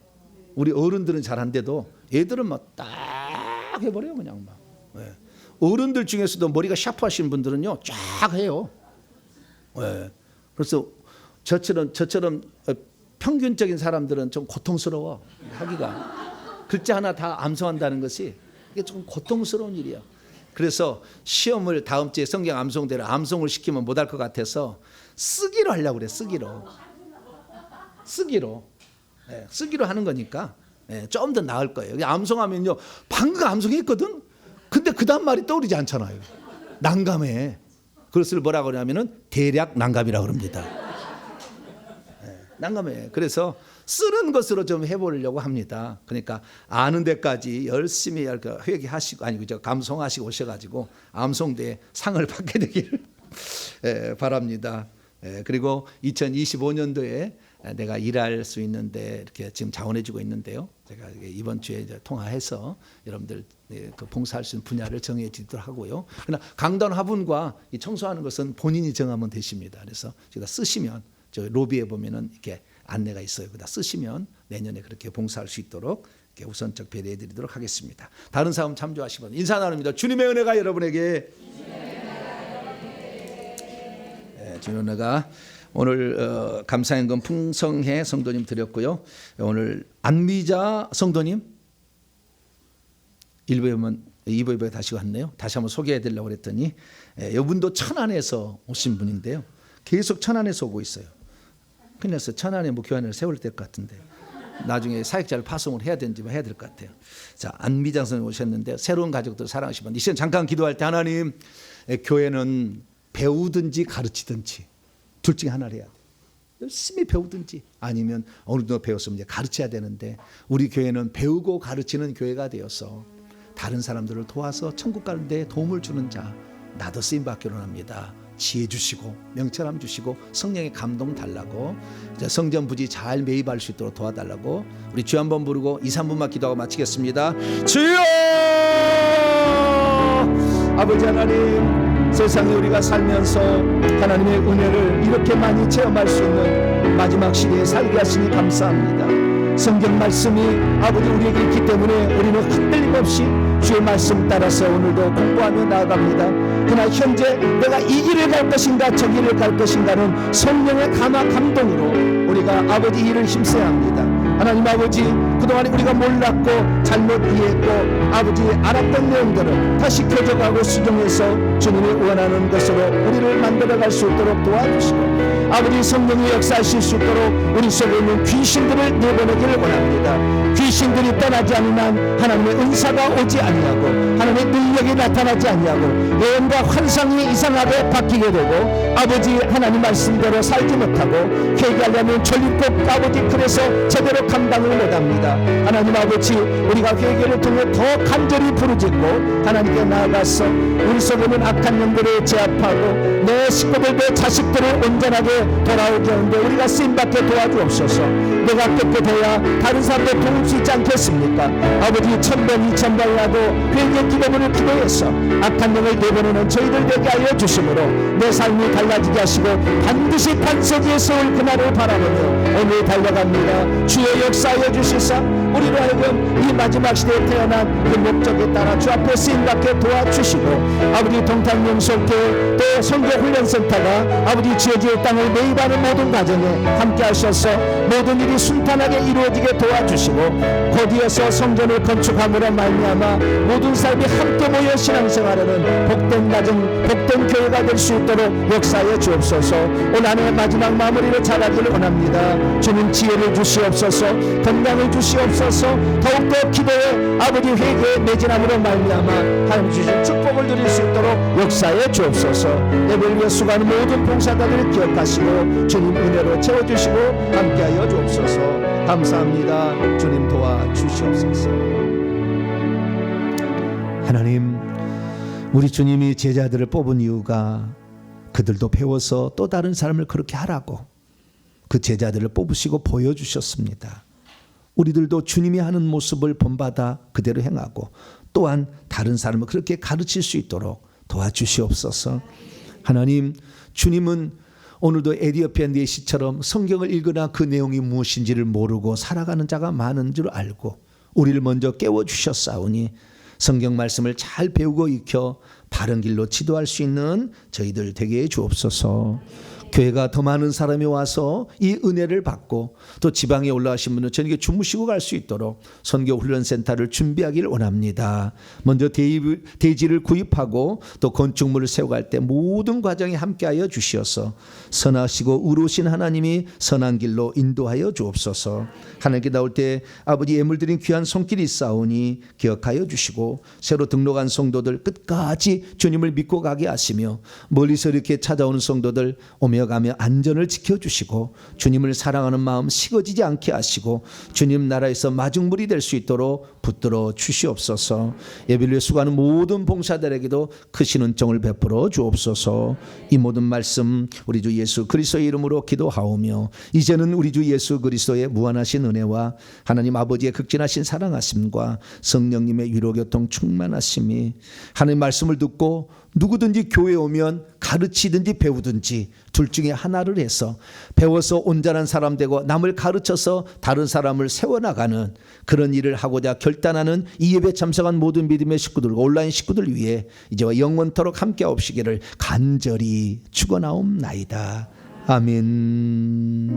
우리 어른들은 잘 안 돼도 애들은 막 딱 해버려요. 그냥 막. 어른들 중에서도 머리가 샤프하신 분들은요 쫙 해요. 그래서 저처럼 평균적인 사람들은 좀 고통스러워 하기가. 글자 하나 다 암송한다는 것이 이게 조금 고통스러운 일이야. 그래서 시험을 다음 주에 성경 암송대로 암송을 시키면 못할 것 같아서 쓰기로 하려고 그래. 쓰기로 하는 거니까 좀 더 나을 거예요. 암송하면요 방금 암송했거든. 근데 그 다음 말이 떠오르지 않잖아요. 난감해. 그것을 뭐라고 그러냐면은 대략 난감이라고 그럽니다. 난감해. 그래서 쓰는 것으로 좀 해보려고 합니다. 그러니까 아는 데까지 열심히 회개하시고 감송하시고 오셔가지고 암송대에 상을 받게 되기를 바랍니다. 그리고 2025년도에 내가 일할 수 있는데 이렇게 지금 자원해주고 있는데요. 제가 이번 주에 이제 통화해서 여러분들 그 봉사할 수 있는 분야를 정해지도록 하고요. 그러나 강단 화분과 이 청소하는 것은 본인이 정하면 되십니다. 그래서 제가 쓰시면 저 로비에 보면은 이렇게 안내가 있어요. 그다 쓰시면 내년에 그렇게 봉사할 수 있도록 이렇게 우선적 배려해드리도록 하겠습니다. 다른 사람 참조하시면 인사 나눕니다. 주님의 은혜가 여러분에게. 주님의 은혜가. 오늘 감사연금 풍성해 성도님 드렸고요. 오늘 안미자 성도님 2부에 다시 왔네요. 다시 한번 소개해드리려고 그랬더니 이분도 천안에서 오신 분인데요. 계속 천안에서 오고 있어요. 그래서 천안에 뭐 교회를 세울 것 같은데 나중에 사역자를 파송을 해야 되는지 해야 될 것 같아요. 자, 안미장 선생님 오셨는데 새로운 가족들 사랑하시면 이 시간 잠깐 기도할 때 하나님 교회는 배우든지 가르치든지 둘 중에 하나래요. 열심히 배우든지 아니면 어느 정도 배웠으면 이제 가르쳐야 되는데 우리 교회는 배우고 가르치는 교회가 되어서 다른 사람들을 도와서 천국 가는 데 도움을 주는 자 나도 쓰임 받기로 합니다. 지혜 주시고 명철함 주시고 성령의 감동 달라고 성전 부지 잘 매입할 수 있도록 도와달라고 우리 주 한번 부르고 2, 3분만 기도하고 마치겠습니다. 주여 아버지 하나님 세상에 우리가 살면서 하나님의 은혜를 이렇게 많이 체험할 수 있는 마지막 시대에 살게 하시니 감사합니다. 성경 말씀이 아버지 우리에게 있기 때문에 우리는 흔들림 없이 주의 말씀 따라서 오늘도 공부하며 나아갑니다. 그러나 현재 내가 이 길을 갈 것인가 저 길을 갈 것인가는 성령의 감화 감동으로 우리가 아버지 일을 힘써야 합니다. 하나님 아버지 그동안 우리가 몰랐고 잘못 이해했고 아버지 알았던 내용들을 다시 교정하고 수정해서 주님이 원하는 것으로 우리를 만들어갈 수 있도록 도와주시고 아버지 성령이 역사하실 수 있도록 우리 속에 있는 귀신들을 내보내기를 원합니다. 귀신들이 떠나지 않는 한 하나님의 은사가 오지 아니하고 하나님의 능력이 나타나지 아니하고 예언과 환상이 이상하게 바뀌게 되고 아버지 하나님 말씀대로 살지 못하고 회개하려면 전립국 아버지 그래서 제대로 감당을 못합니다. 하나님 아버지 우리가 회개를 통해 더 간절히 부르짖고 하나님께 나아가서 우리 속에 있는 악한 영들을 제압하고 내 식구들 내 자식들을 온전하게 돌아오게 하는데 우리가 쓰임받게 도와주옵소서. 내가 깨끗해야 다른 사람도 도울 수 있지 않겠습니까? 아버지 1000번 2000번이라도 회개 기도문을 기도해서 악한 영을 내보내는 저희들 되게 하여 주심으로 내 삶이 달라지게 하시고 반드시 반석에 세울 그날을 바라보며 오늘 달려갑니다. 주의 역사하여 주시사 우리로 하여금 이 마지막 시대에 태어난 그 목적에 따라 주 앞에 쓰임받게 도와주시고 아버지 동탄명속회 또 선교훈련센터가 아버지 지어질 땅을 매입하는 모든 과정에 함께 하셔서 모든 일이 순탄하게 이루어지게 도와주시고 거기에서 성전을 건축함으로 말미암아 모든 사람이 함께 모여 신앙생활하는 복된 가정 복된 교회가 될 수 있도록 역사해 주옵소서. 올 한해 마지막 마무리를 잘하기를 원합니다. 주님 지혜를 주시옵소서. 건강을 주시옵소서. 더욱더 기도에 아버지 회개에 매진함으로 말미암아 하나님 주신 축복을 누릴 수 있도록 역사해 주옵소서. 예배를 위해 수고하는 모든 봉사자들을 기억하시고 주님 은혜로 채워주시고 함께하여 주옵소서. 감사합니다. 주님 도와주시옵소서. 하나님 우리 주님이 제자들을 뽑은 이유가 그들도 배워서 또 다른 사람을 그렇게 하라고 그 제자들을 뽑으시고 보여주셨습니다. 우리들도 주님이 하는 모습을 본받아 그대로 행하고 또한 다른 사람을 그렇게 가르칠 수 있도록 도와주시옵소서. 하나님 주님은 오늘도 에디오피아 내시처럼 성경을 읽으나 그 내용이 무엇인지를 모르고 살아가는 자가 많은 줄 알고 우리를 먼저 깨워주셨사오니 성경 말씀을 잘 배우고 익혀 바른 길로 지도할 수 있는 저희들 되게 해 주옵소서. 교회가 더 많은 사람이 와서 이 은혜를 받고 또 지방에 올라가신 분은 저녁에 주무시고 갈 수 있도록 선교훈련센터를 준비하기를 원합니다. 먼저 대지를 구입하고 또 건축물을 세워갈 때 모든 과정에 함께하여 주시어서 선하시고 의로우신 하나님이 선한 길로 인도하여 주옵소서. 하나님께 나올 때 아버지 예물드린 귀한 손길이 있사오니 기억하여 주시고 새로 등록한 성도들 끝까지 주님을 믿고 가게 하시며 멀리서 이렇게 찾아오는 성도들 오며 가며 안전을 지켜주시고 주님을 사랑하는 마음 식어지지 않게 하시고 주님 나라에서 마중물이 될 수 있도록 붙들어 주시옵소서. 예배를 위해 수고하는 모든 봉사들에게도 크신 은총을 베풀어 주옵소서. 이 모든 말씀 우리 주 예수 그리스도의 이름으로 기도하오며 이제는 우리 주 예수 그리스도의 무한하신 은혜와 하나님 아버지의 극진하신 사랑하심과 성령님의 위로교통 충만하심이 하나님 말씀을 듣고 누구든지 교회에 오면 가르치든지 배우든지 둘 중에 하나를 해서 배워서 온전한 사람 되고 남을 가르쳐서 다른 사람을 세워나가는 그런 일을 하고자 결단하는 이 예배 참석한 모든 믿음의 식구들과 온라인 식구들 위해 이제와 영원토록 함께 하옵시기를 간절히 축원하옵나이다. 아멘.